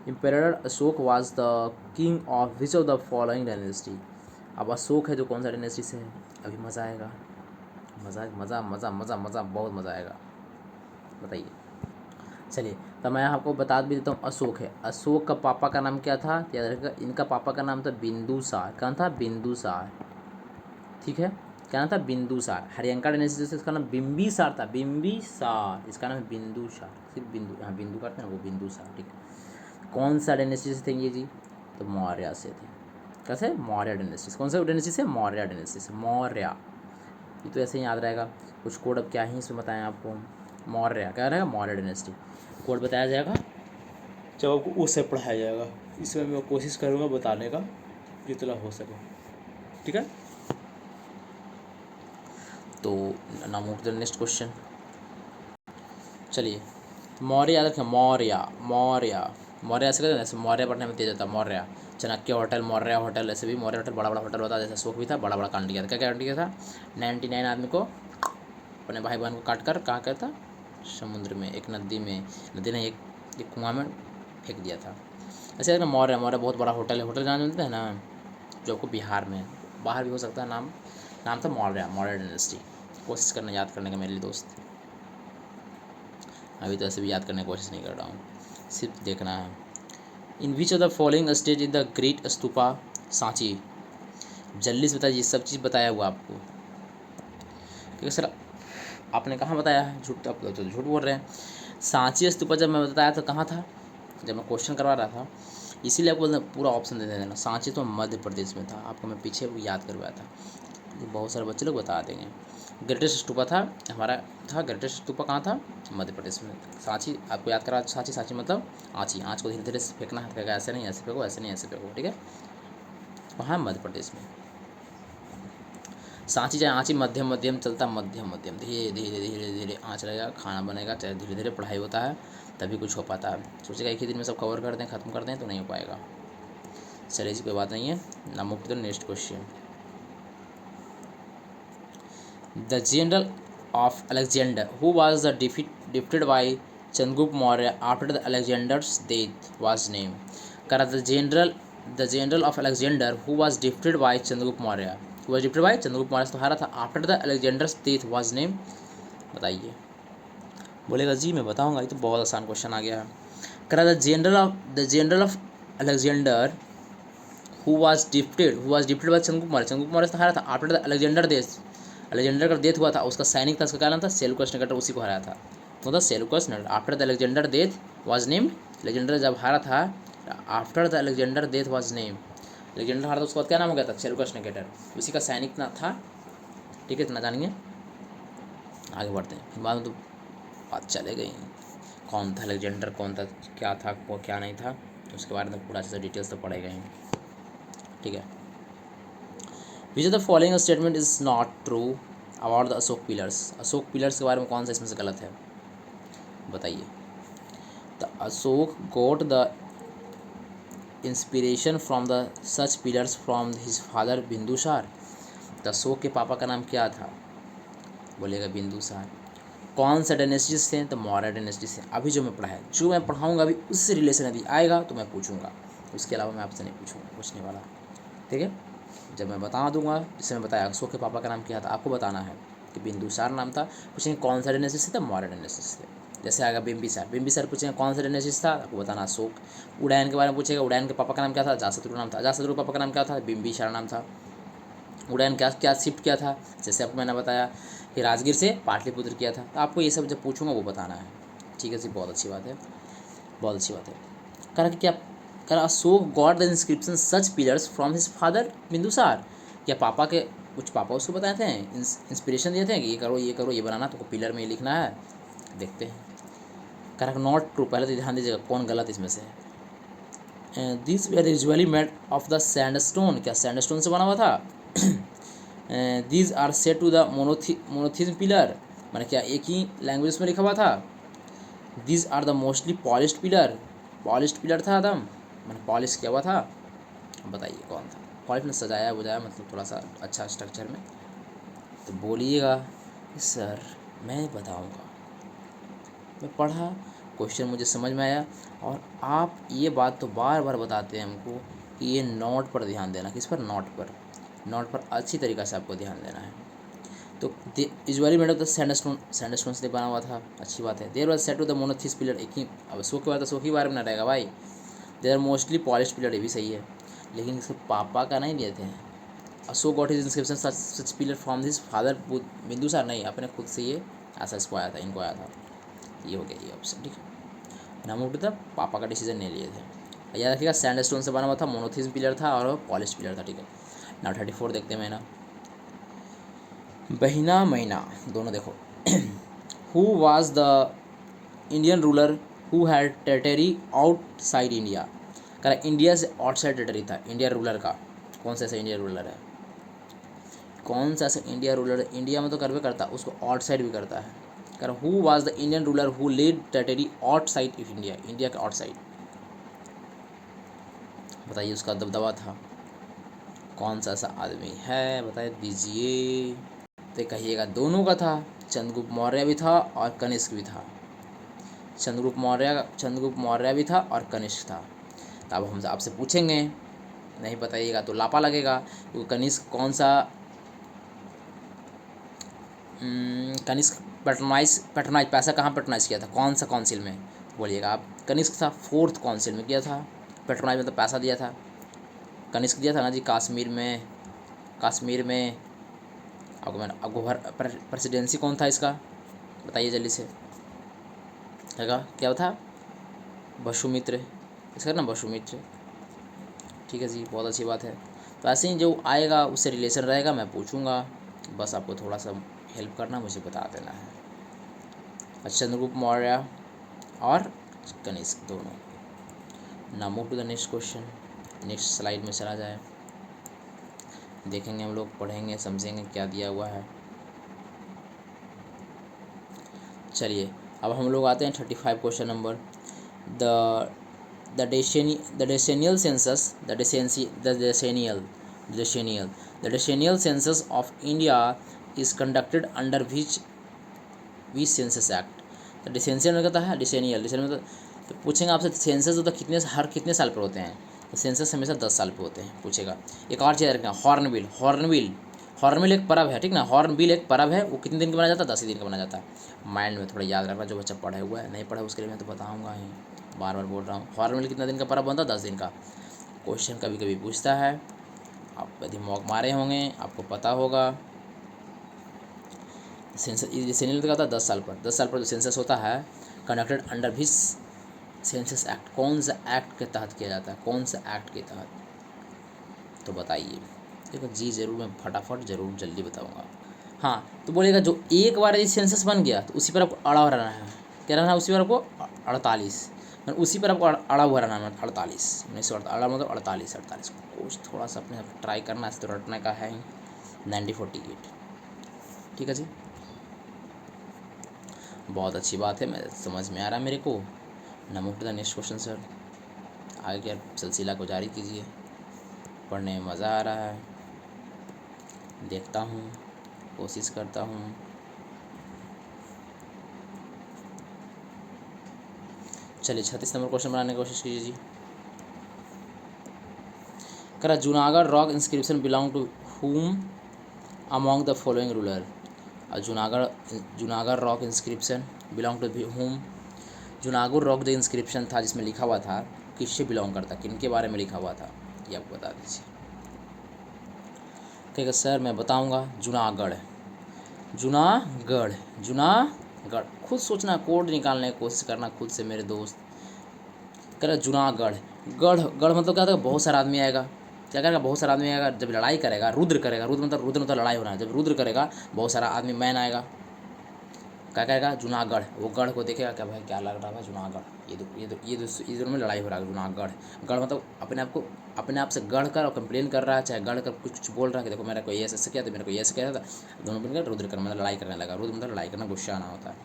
Emperor Ashok was the king of which of the following dynasty. अब अशोक है जो कौन सा डायनेस्टी से है, अभी मज़ा आएगा, मज़ा बहुत मज़ा आएगा, बताइए। चलिए, तो मैं आपको बता भी देता हूँ, अशोक है, अशोक का पापा का नाम क्या था, याद रखिएगा, इनका पापा का नाम था बिंदुसार, कौन था, बिंदुसार। ठीक है, क्या नाम था, बिंदुसार। हरियंका डायनेस्टी से इसका नाम बिंबिसार था, बिंबिसार, इसका नाम है बिंदुसार, सिर्फ बिंदु, हाँ बिंदु करते हैं ना, वो बिंदुसार, ठीक है। कौन सा डायनेस्टी से थे ये जी, तो मौर्य से थे। कैसे, मौर्य डायनेस्टी। कौन सा डायनेस्टी से, मौर्य डायनेस्टी से, मौर्य। ये तो ऐसे ही याद रहेगा, कुछ कोड अब क्या ही इसमें बताएं आपको, मौर्य क्या रहेगा, मौर्य डायनेस्टी कोड बताया जाएगा जब आपको उससे पढ़ाया जाएगा। इसमें मैं कोशिश करूँगा बताने का जितना हो सके, ठीक है। तो now move to the next question. चलिए, मौर्य याद रखें, मौर्य, मौर्य, मौर्य ऐसे कहते हैं, जैसे मौर्य पढ़ने में तेज होता है, मौर्य। चाणक्य होटल, मौर्य होटल, ऐसे भी मौर्य होटल बड़ा बड़ा होटल होता है। जैसे अशोक भी था, बड़ा बड़ा कांड किया था। क्या क्या कांड किया था, 99 आदमी को, अपने भाई बहन को काट कर कहाँ क्या था, समुद्र में, एक नदी में, नदी ने एक कुआं में फेंक दिया था। ऐसे ना मौर्य, मौर्य बहुत बड़ा होटल है, होटल जानते हैं ना, जो आपको बिहार में, बाहर भी हो सकता है, नाम नाम था मौर्य, मौर्य डायनेस्टी। कोशिश करना याद करने का मेरे लिए दोस्त, अभी तो ऐसे भी याद करने की कोशिश नहीं कर रहा हूँ, सिर्फ देखना है। In which of the following stage in the great stupa Sanchi, जल्दी से बताइए, सब चीज़ बताया हुआ आपको, क्योंकि सर आपने कहाँ बताया है, झूठ, आप तो झूठ बोल रहे हैं। सांची स्तूपा जब मैं बताया तो कहाँ था, जब मैं क्वेश्चन करवा रहा था, इसीलिए आपको पूरा ऑप्शन दे देना। सांची तो मध्य प्रदेश में था, आपको मैं पीछे याद करवाया था, ये बहुत सारे बच्चे लोग बता देंगे। ग्रेटेस्ट स्तूपा था हमारा, था ग्रेटेस्ट स्तूपा कहाँ था, मध्य प्रदेश में। सांची आपको याद करा, सांची, सांची मतलब आँची, आँच को धीरे धीरे फेंकना है, ऐसे नहीं ऐसे फेंको, ऐसे नहीं ऐसे फेंको, ठीक है। वहाँ मध्य प्रदेश में सांची, चाहे आँची मध्यम मध्यम चलता, मध्यम मध्यम, धीरे धीरे धीरे धीरे आँच लगेगा, खाना बनेगा, चाहे धीरे धीरे पढ़ाई होता है, तभी कुछ हो पाता है। सोचेगा एक ही दिन में सब कवर कर दें, ख़त्म कर दें, तो नहीं हो पाएगा। चलिए, ऐसी कोई बात नहीं है। Now move to the next question. The general of Alexander who was the defeated by Chandragupta Maurya after the Alexander's death was name. करा the general of Alexander who was defeated by Chandragupta Maurya, who was defeated by Chandragupta Maurya से हारा था, after the Alexander's death was name, बताइए। बोलेगा जी मैं बताऊंगा, ये तो बहुत आसान क्वेश्चन आ गया है। करा the general of Alexander who was defeated by Chandragupta Maurya से हारा था, आफ्टर द अलेक्जेंडर का डेथ हुआ था, उसका सैनिक था, उसका क्या नाम था, सेल्यूकस निकेटर, उसी को हराया था, तो Seleucus Nicator. After the Alexander death was named, Alexander जब हारा था, after the Alexander death was named, Alexander हारा था, उसके बाद क्या नाम हो गया था, सेल्यूकस निकेटर, उसी का सैनिक ना था, ठीक है। इतना जानेंगे, आगे बढ़ते हैं, बाद में तो बात चले गई, कौन था अलेक्जेंडर, कौन था, क्या था वो क्या नहीं था, तो उसके बारे में पूरा अच्छे से डिटेल्स तो पढ़े गए, ठीक है। विच of the following statement is not true about the Ashok pillars, Ashok pillars के बारे में कौन सा इसमें से गलत है, बताइए। The Ashoka got the inspiration from the such pillars from his father Bindusara, the Ashoka के पापा का नाम क्या था, बोलेगा बिंदुसार। कौन सा डायनेस्टी से, तो मौर्य डायनेस्टी से। अभी जो मैं पढ़ाया, जो मैं पढ़ाऊँगा अभी उससे रिलेशन यदि आएगा तो मैं पूछूंगा, उसके अलावा मैं आपसे नहीं पूछने वाला, ठीक है। जब मैं बता दूंगा, जैसे मैं बताया अशोक के पापा का नाम क्या था, आपको बताना है कि बिंदुसार नाम था, पूछेंगे कौन सा डायनेस्टी से, तो मौर्य डायनेस्टी से। जैसे आएगा बिंबिसार पूछेंगे कौन सा डायनेस्टी था, आपको बताना अशोक। उड़ैन के बारे में पूछेगा, उड़ैन के पापा का नाम क्या था, अजातशत्रु नाम था, अजातशत्रु पापा का नाम क्या था, बिंबिसार नाम था। उड़ैन क्या क्या शिफ्ट किया था, जैसे आपको मैंने बताया कि राजगीर से पाटलिपुत्र किया था, तो आपको ये सब जब पूछूंगा वो बताना है, ठीक है जी। बहुत अच्छी बात है, बहुत अच्छी बात है। कहा कि क्या, कहा Ashoka got the inscription such pillars from his father Bindusara, क्या पापा के कुछ पापा उसको बताए थे, इंस्पिरेशन दिए थे कि ये करो ये बनाना, तो पिलर में ये लिखना है, देखते हैं। कहा नॉट ट्रू, पहले तो ध्यान दीजिएगा कौन गलत इसमें से है। This were usually made of the sandstone, क्या सैंडस्टोन से बना हुआ था। These are set to the monotheism pillar, मैंने क्या एक ही लैंग्वेज में लिखा हुआ था। These are the mostly polished pillar था एकदम, मैंने पॉलिश किया हुआ था, बताइए कौन था। पॉलिश में सजाया बुझाया, मतलब थोड़ा सा अच्छा स्ट्रक्चर में, तो बोलिएगा सर मैं बताऊंगा। मैं पढ़ा, क्वेश्चन मुझे समझ में आया, और आप ये बात तो बार बार बताते हैं हमको कि ये नोट पर ध्यान देना, किस पर, नोट पर अच्छी तरीक़ा से आपको ध्यान देना है। तो usually made of the sandstone से बना हुआ था, अच्छी बात है। There was set to the monolithic pillar, एक ही, अब अशोक के बाद अशोक ही बारे में ना रहेगा भाई। देयर मोस्टली पॉलिश पिलर, ये भी सही है, लेकिन इसके पापा का नहीं दिए थे, Ashoka got his inscription such period from this father Bindusara, नहीं, अपने खुद से ये ऐसा इसको आया था, इनको आया था। ये हो गया ये ऑप्शन, ठीक है। नाम उठा था, पापा का डिसीजन नहीं लिए थे। याद रखिएगा सैंडस्टोन से बना हुआ था, मोनोथिज्म पिलर था और पॉलिश पिलर था, ठीक है। नाउ 34 देखते हैं महीना, बहिना महीना दोनों देखो। Who was the Indian ruler who had territory outside India, कह इंडिया से आउटसाइड टेरिटरी था इंडिया रूलर का, कौन सा ऐसा इंडिया रूलर है, कौन सा ऐसा इंडिया रूलर इंडिया में तो करवे करता, उसको आउटसाइड भी करता है। कर who was the Indian ruler who led territory outside of India, India के आउटसाइड, बताइए उसका दबदबा था, कौन सा ऐसा आदमी है, बताइए दीजिए। तो कहिएगा दोनों का था, चंद्रगुप्त मौर्य भी था और कनिष्क भी था, चंद्रगुप्त मौर्य भी था और कनिष्क था। तो अब हमसे आपसे पूछेंगे, नहीं बताइएगा तो लापा लगेगा, क्योंकि कनिष्क कौन सा, कनिष्क पैटर्नाइज पैसा कहाँ पैटर्नाइज किया था, कौन सा काउंसिल में, बोलिएगा आप। कनिष्क था 4th काउंसिल में किया था, पैटर्नाइज में तो पैसा दिया था, कनिष्क दिया था ना जी, कश्मीर में अकबर प्रेसिडेंसी कौन था इसका, बताइए जल्दी से, हैगा क्या था, वसुमित्र, इसका ना वसुमित्र, ठीक है जी, बहुत अच्छी बात है। तो ऐसे ही जो आएगा उससे रिलेशन रहेगा, मैं पूछूंगा, बस आपको थोड़ा सा हेल्प करना, मुझे बता देना है। चंद्रगुप्त मौर्य और कनिष्क दोनों। Now move to the next question, next slide में चला जाए, देखेंगे हम लोग, पढ़ेंगे समझेंगे क्या दिया हुआ है। चलिए अब हम लोग आते हैं 35 question number, the decennial census, the decennial census of India is conducted under which census act, तो डिसेंशियल में कहता है डिसेनियल मतलब, तो पूछेंगे आपसे सेंसस होता कितने साल पर होते हैं, तो सेंसस हमेशा 10 साल पे होते हैं, पूछेगा। एक और चीज़ रखना, हॉर्नबिल एक पर्व है, ठीक ना, हॉर्नबिल एक पर्व है, वो कितने दिन का बनाया जाता है, 10 ही दिन का बनाया जाता है। माइंड में थोड़ा याद रखना, जो बच्चा पढ़ा हुआ है, नहीं पढ़ा उसके लिए मैं तो बताऊँगा ही, बार बार बोल रहा हूँ। हॉर्नबिल कितना दिन का पर्व बनता है, 10 दिन का। क्वेश्चन कभी कभी पूछता है, आप दिमाग मारे होंगे, आपको पता होगा। सेंसस डिसेनियल का था 10 साल पर जो सेंसस होता है, conducted under which census act, कौन सा एक्ट के तहत किया जाता है, कौन सा एक्ट के तहत, तो बताइए। देखो जी ज़रूर, मैं फटाफट ज़रूर जल्दी बताऊंगा। हाँ तो बोलेगा जो एक बार यदि सेंसस बन गया तो उसी पर आपको अड़ा रहना है, क्या रहना है, उसी पर आपको 48, मतलब उसी पर आपको अड़ा हुआ रहना है, 48 1948 मतलब 48 कुछ थोड़ा सा अपने ट्राई करना है, तो रटने का है ही 1948, ठीक है जी, बहुत अच्छी बात है, मैं समझ में आ रहा है मेरे को। Now move to the next question sir, आगे क्या सिलसिला को जारी कीजिए, पढ़ने में मज़ा आ रहा है, देखता हूँ, कोशिश करता हूँ। चलिए 36 नंबर क्वेश्चन बनाने की कोशिश कीजिए जी। करा Junagadh rock inscription belong to whom among the following ruler, Junagadh rock inscription belong to whom, Junagadh rock जो इंस्क्रिप्शन था जिसमें लिखा हुआ था, किससे बिलोंग करता, किनके बारे में लिखा हुआ था, ये आपको बता दीजिए। ठीक है सर मैं बताऊंगा, जूनागढ़, खुद सोचना, कोड निकालने की कोशिश करना खुद से मेरे दोस्त। कह जूनागढ़, गढ़ मतलब क्या था, बहुत सारा आदमी आएगा, क्या करेगा, बहुत सारा आदमी आएगा, जब लड़ाई करेगा, रुद्र मतलब लड़ाई होना है, जब रुद्र करेगा बहुत सारा आदमी मैन आएगा, क्या कहेगा, जूनागढ़, वो गढ़ को देखेगा, क्या भाई क्या लग रहा है जूनागढ़, ये दोनों में लड़ाई हो रहा है, जूनागढ़, गढ़ मतलब अपने आप से गढ़ कर और कंप्लेन कर रहा है, चाहे गढ़ कर कुछ बोल रहा है कि देखो मेरा कोई ऐसे किया था, मेरे को ये ऐसे किया था, दोनों मिलकर रुद्र कर मतलब लड़ाई करने लगा, रुद्र मतलब लड़ाई करना, गुस्सा आना होता है,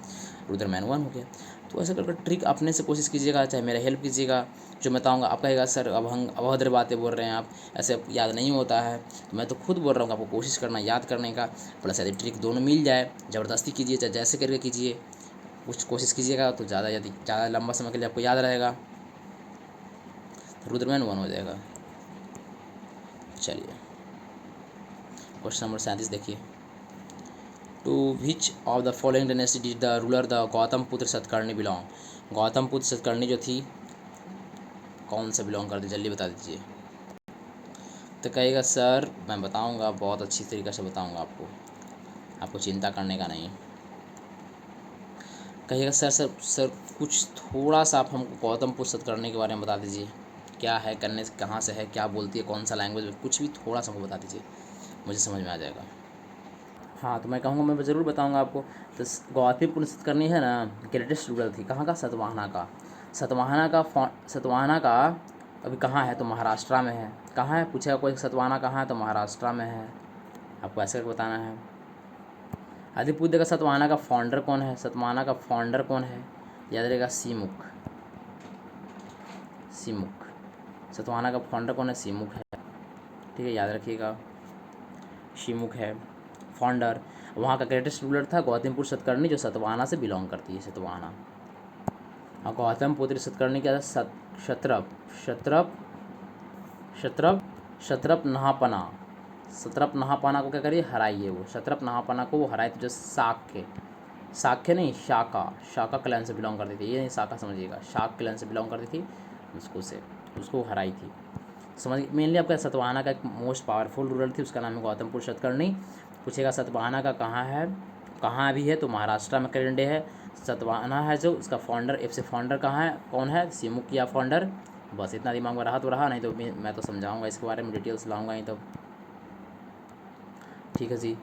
रुद्र मैन 1 हो गया। तो ऐसा करके ट्रिक अपने से कोशिश कीजिएगा, चाहे मेरा हेल्प कीजिएगा, जो मैं बताऊँगा आप कहेगा सर अब हम अभद्र बातें बोल रहे हैं आप, ऐसे याद नहीं होता है, तो मैं तो खुद बोल रहा हूँ आपको कोशिश करना याद करने का, प्लस यदि ट्रिक दोनों मिल जाए, ज़बरदस्ती कीजिए चाहे जैसे करके कीजिए, कुछ कोशिश कीजिएगा तो ज़्यादा लंबा समय के लिए आपको याद रहेगा, रुद्रमैन 1 हो जाएगा। चलिए क्वेश्चन नंबर 37 देखिए, to which of the following dynasty did the ruler the Gautamiputra Satakarni belong, Gautam पुत्र सतकर्णी जो थी कौन से बिलोंग करती, जल्दी बता दीजिए। तो कहेगा सर मैं बताऊंगा, बहुत अच्छी तरीके से बताऊंगा आपको चिंता करने का नहीं। कहिएगा सर सर सर कुछ थोड़ा सा आप हमको गौतमपुर सतकर्णी के बारे में बता दीजिए, क्या है, करने से कहाँ से है, क्या बोलती है, कौन सा लैंग्वेज, कुछ भी थोड़ा सा हमको बता दीजिए, मुझे समझ में आ जाएगा। हाँ तो मैं कहूँगा, मैं ज़रूर बताऊँगा आपको। तो गौतमपुर सतकर्णी है ना, ग्रेटेस्ट रूरल थी कहाँ का, सतवाहना का। सतवाहना का अभी कहाँ है, तो महाराष्ट्र में है। कहाँ है पूछेगा कोई, सतवाहना कहाँ है, तो महाराष्ट्र में है। आपको ऐसे करके बताना है। यदि पूछ देगा सतवाहना का फाउंडर कौन है, सतवाहना का फाउंडर कौन है, याद रहेगा सीमुख। सतवाहना का फाउंडर कौन है, सीमुख है। ठीक है, याद रखिएगा, सीमुख है फाउंडर। वहाँ का ग्रेटेस्ट रूलर था गौतमपुर सतकर्णी, जो सतवाहना से बिलोंग करती है, सतवाहना। और गौतमपुत्र सतकर्णी क्या था, शत्रप नहापना। शत्रप नहापना को क्या करिए, हराइए। वो शत्रप नहापना को वो हराए थे, जो शाक्य नहीं, शाका क्लैन से बिलोंग करती थी। ये नहीं शाका समझिएगा, शाक क्लैन से बिलोंग करती थी, उसको हराई थी। समझ मेनली आपका सतवाहना का एक मोस्ट पावरफुल रूरल थी, उसका नाम है गौतमपुर सतकर्णी। पूछेगा सतवाहना का कहाँ है, कहाँ भी है, तो महाराष्ट्र में करंडे है। सतवाहना है जो उसका फाउंडर, एफ से फाउंडर कहाँ है, कौन है, सीमुख किया फाउंडर। बस इतना दिमाग में रहा तो रहा, नहीं तो मैं तो समझाऊंगा इसके बारे में, डिटेल्स लाऊंगा ही तो। ठीक है जी,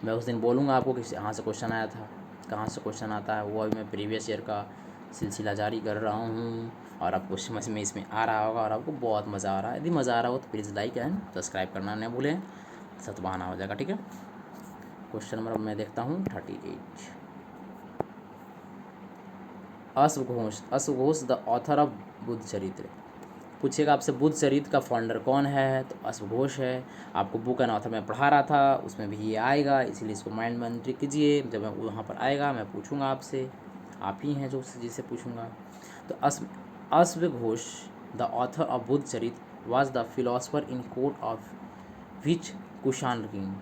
मैं उस दिन बोलूँगा आपको कि कहाँ से क्वेश्चन आया था, कहाँ से क्वेश्चन आता है। वो अभी मैं प्रीवियस ईयर का सिलसिला जारी कर रहा हूँ, और आपको समझ में इसमें आ रहा होगा, और आपको बहुत मज़ा आ रहा है। यदि मज़ा आ रहा हो तो प्लीज़ लाइक एंड सब्सक्राइब करना न भूलें, सतवाहना हो जाएगा। ठीक है, क्वेश्चन नंबर मैं देखता हूँ 38। अश्वघोष द ऑथर ऑफ बुद्ध चरित्र। पूछेगा आपसे बुद्ध चरित्र का फाउंडर कौन है, तो अश्वघोष है। आपको बुक एंड ऑथर में पढ़ा रहा था, उसमें भी ये आएगा, इसीलिए इसको माइंड में एंट्री कीजिए। जब मैं वहाँ पर आएगा मैं पूछूंगा आपसे, आप ही हैं जो जिससे पूछूंगा। तो अश्वघोष द ऑथर ऑफ बुद्ध चरित्र was the philosopher in court of which Kushan king.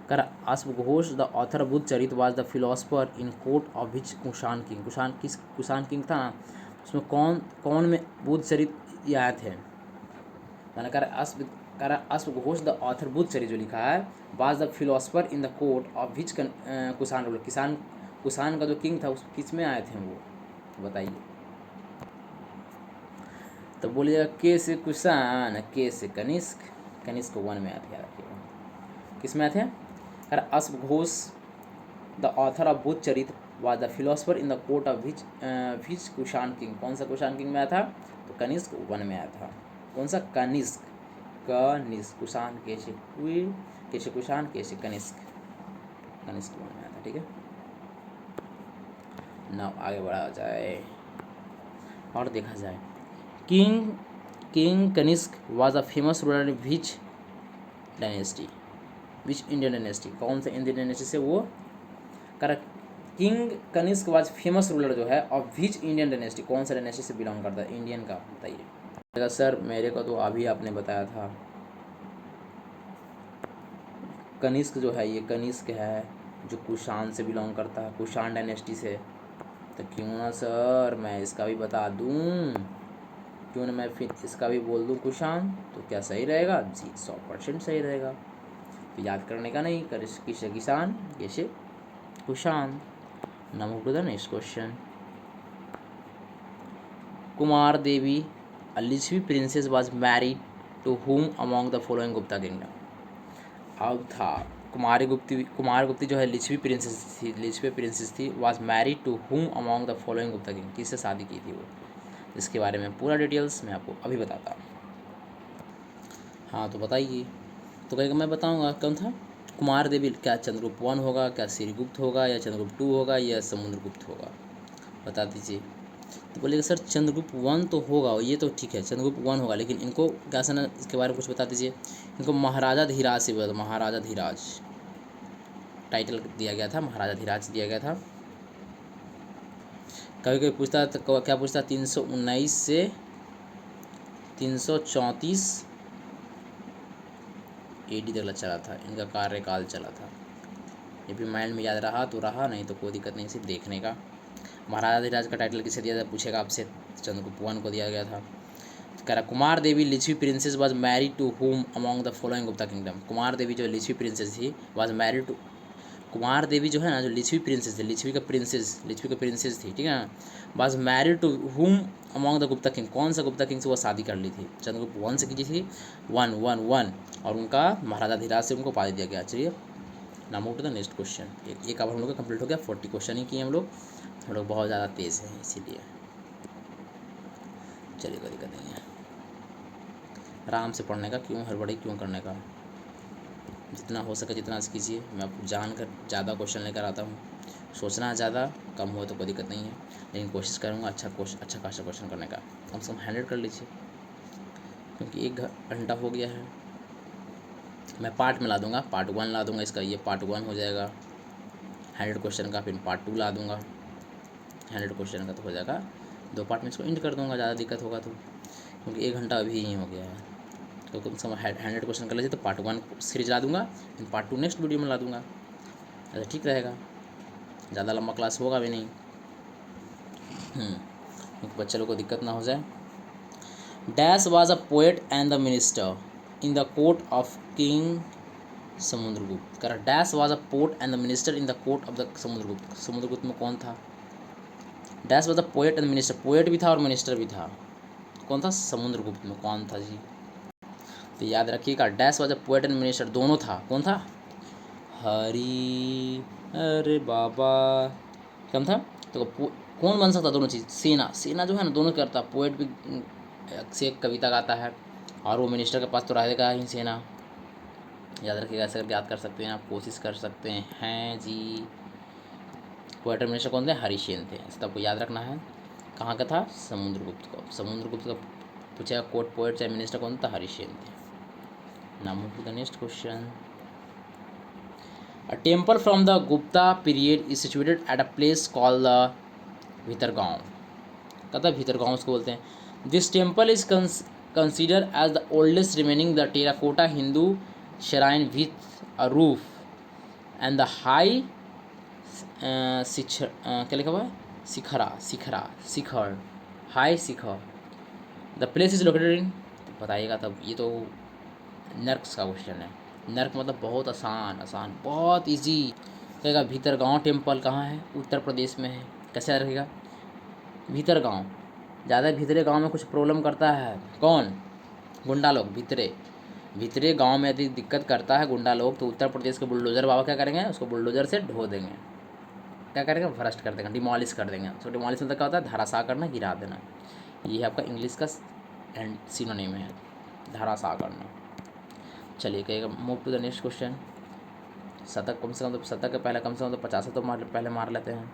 कर अश्वघोष द ऑथर बुद्ध चरित्र was the philosopher in court of which Kushan king. Kushan king था ना, उसमें कौन में बुद्ध चरित्र ये आए थे। मैंने कहा अश्वघोष द ऑथर बुद्ध चरित्र जो लिखा है, was the philosopher in the court of which Kushan ruler. Kushan का जो किंग था उस किस में आए थे वो, बताइए। तो बोलिएगा के से कुषाण, के से कनिष्क, कनिष्क 1 में आए थे, याद रखिएगा। किस में आए थे, अश्वघोष द ऑथर ऑफ बुद्ध चरित्र was the philosopher in the court of which Kushan king. कौन सा कुषाण किंग में आया था, तो कनिष्क 1 में आया था। कौन सा, कनिष्क, कुषाण, केशे कुषाण, केशे कनिष्क, कनिष्क 1 में आया था। ठीक है, नाउ आगे बढ़ा जाए और देखा जाए। King Kanishka was a famous ruler which dynasty, which Indian dynasty. कौन से इंडियन डायनेस्टी से वो, correct. King Kanishka was famous ruler जो है और विच इंडियन डायनेस्टी, कौन सा डायनेस्टी से बिलोंग करता है, इंडियन का, बताइए। सर मेरे को तो अभी आपने बताया था, कनिष्क जो है, ये कनिष्क है जो कुषाण से बिलोंग करता है, कुषाण डायनेस्टी से। तो क्यों ना सर मैं इसका भी बता दूं, क्यों ना मैं फिर इसका भी बोल दूं कुषाण, तो क्या सही रहेगा जी, 100% सही रहेगा। तो याद करने का नहीं, किसे किसान, कैसे Kushan. Now move to the next question. Kumaradevi a Lichvi princess was married to whom among the following Gupta kingdom। अब था कुमार गुप्ती जो है लिच्छवी प्रिंसेस थी, was married to whom among the following Gupta king. किससे शादी की थी वो, इसके बारे में पूरा डिटेल्स मैं आपको अभी बताता हूँ। हाँ तो बताइए, तो कहेगा मैं बताऊँगा कौन था, कुमार देवी। क्या चंद्रगुप्त 1 होगा, क्या श्रीगुप्त होगा, या चंद्रगुप्त 2 होगा, या समुद्रगुप्त होगा, बता दीजिए। तो बोलिएगा सर चंद्रगुप्त 1 तो होगा, ये तो ठीक है चंद्रगुप्त 1 होगा, लेकिन इनको क्या सना, इसके बारे में कुछ बता दीजिए। इनको महाराजा धीराज से बोला, महाराजा धीराज टाइटल दिया गया था, महाराजा धीराज दिया गया था। कभी कभी पूछता तो क्या पूछता, 319 से 334 AD तक चला था, इनका कार्यकाल चला था। ये भी माइंड में याद रहा तो रहा, नहीं तो कोई दिक्कत नहीं, सिर्फ देखने का। महाराजा धीराज का टाइटल किसे दिया था पूछेगा आपसे, चंद्रगुप्त 1 को दिया गया था। कह रहा Kumar Devi Licchavi princess was married to whom among the following Gupta kingdom. Kumar Devi जो लिच्छवी प्रिंसेस थी was married to, Kumar Devi जो है ना जो लिच्छवी प्रिंसेस थी, लिच्छवी का प्रिंसेस थी, ठीक है ना, was married to whom among the Gupta king, कौन सा गुप्ता किंग से वो शादी कर ली थी? चंद्रगुप्त वन से की थी, वन वन वन, और उनका महाराजा धीराज से उनको उपाधि दिया गया। चलिए now move to the next question. एक अब हम लोग का कंप्लीट हो गया, 40 क्वेश्चन ही किए हम लोग बहुत ज़्यादा तेज़ हैं इसीलिए। चलिए कोई दिक्कत नहीं है, आराम से पढ़ने का, क्यों हड़बड़ी क्यों करने का, जितना हो सके जितना से कीजिए। मैं आपको जान कर ज़्यादा क्वेश्चन लेकर आता हूँ, सोचना ज़्यादा कम हो तो कोई दिक्कत नहीं है, लेकिन कोशिश करूँगा अच्छा खासा क्वेश्चन करने का, कम से कम 100 कर लीजिए, क्योंकि 1 घंटा हो गया है। मैं पार्ट में ला दूँगा, पार्ट 1 ला दूँगा इसका, ये पार्ट 1 हो जाएगा 100 क्वेश्चन का, फिर पार्ट 2 ला दूँगा 100 क्वेश्चन का, तो हो जाएगा 2 पार्ट में इसको एंड कर दूँगा, ज़्यादा दिक्कत होगा तो, क्योंकि 1 घंटा अभी ही हो गया है। तो कम से कम 100 क्वेश्चन कर लीजिए, तो पार्ट 1 सीरीज ला दूँगा, फिर पार्ट 2 नेक्स्ट वीडियो में ला दूँगा, ऐसा ठीक रहेगा, ज़्यादा लंबा क्लास होगा भी नहीं, क्योंकि बच्चे लोग को दिक्कत ना हो जाए। Dash was a poet and the minister in the court of king Samudragupta. कर dash was a poet and the minister in the court of the Samudragupta. Samudragupta में कौन था? Dash was a poet and minister, poet भी था और minister भी था, कौन था? समुद्रगुप्त में कौन था जी? तो याद रखिएगा, dash was a poet and minister दोनों था, कौन था? हरी अरे बाबा, कौन था? तो कौन बन सकता दोनों चीज़? सेना जो है ना दोनों करता, पोएट भी से एक कविता गाता है, और वो मिनिस्टर के पास तो रहेगा ही सेना। याद रखिएगा, ऐसे करके याद कर सकते हैं आप, कोशिश कर सकते हैं जी। पोएट और मिनिस्टर कौन थे? हरिसेन थे, इसका आपको याद रखना है। कहाँ का था? समुद्रगुप्त को। समुद्रगुप्त का पूछेगा कोर्ट पोएट चाहे मिनिस्टर कौन था? हरिसेन थे। Now move to the next question. A temple from the Gupta period is situated at a place called the Bhitargaon. कहता है भितरगांव उसको बोलते हैं। This temple is consider as the oldest remaining the terracotta Hindu shrine with a roof and the high क्या लिखा हुआ है? Shikhar high shikhar. The place is located in, बताइएगा तब, ये तो नर्क का क्वेश्चन है। नर्क मतलब बहुत आसान, बहुत इजी। कहेगा भीतरगांव टेम्पल कहाँ है? उत्तर प्रदेश में है। कैसे याद रखेगा? भीतरगांव, ज़्यादा भीतरे गांव में कुछ प्रॉब्लम करता है कौन? गुंडा लोग। भीतरे गांव में यदि दिक्कत करता है गुंडा लोग, तो उत्तर प्रदेश के बुलडोज़र बाबा क्या करेंगे? उसको बुलडोज़र से ढो देंगे, क्या करेंगे? भ्रष्ट कर देंगे, डिमॉलिश कर देंगे। तो डिमॉलिश मतलब क्या होता है? धराशाह करना, गिरा देना। ये है आपका इंग्लिश का सिनोनिम है, धराशाह करना। चलिए कहेगा move to the next question. शतक कम से कम, तो शतक के पहले कम से कम तो 50 तो पहले मार लेते हैं।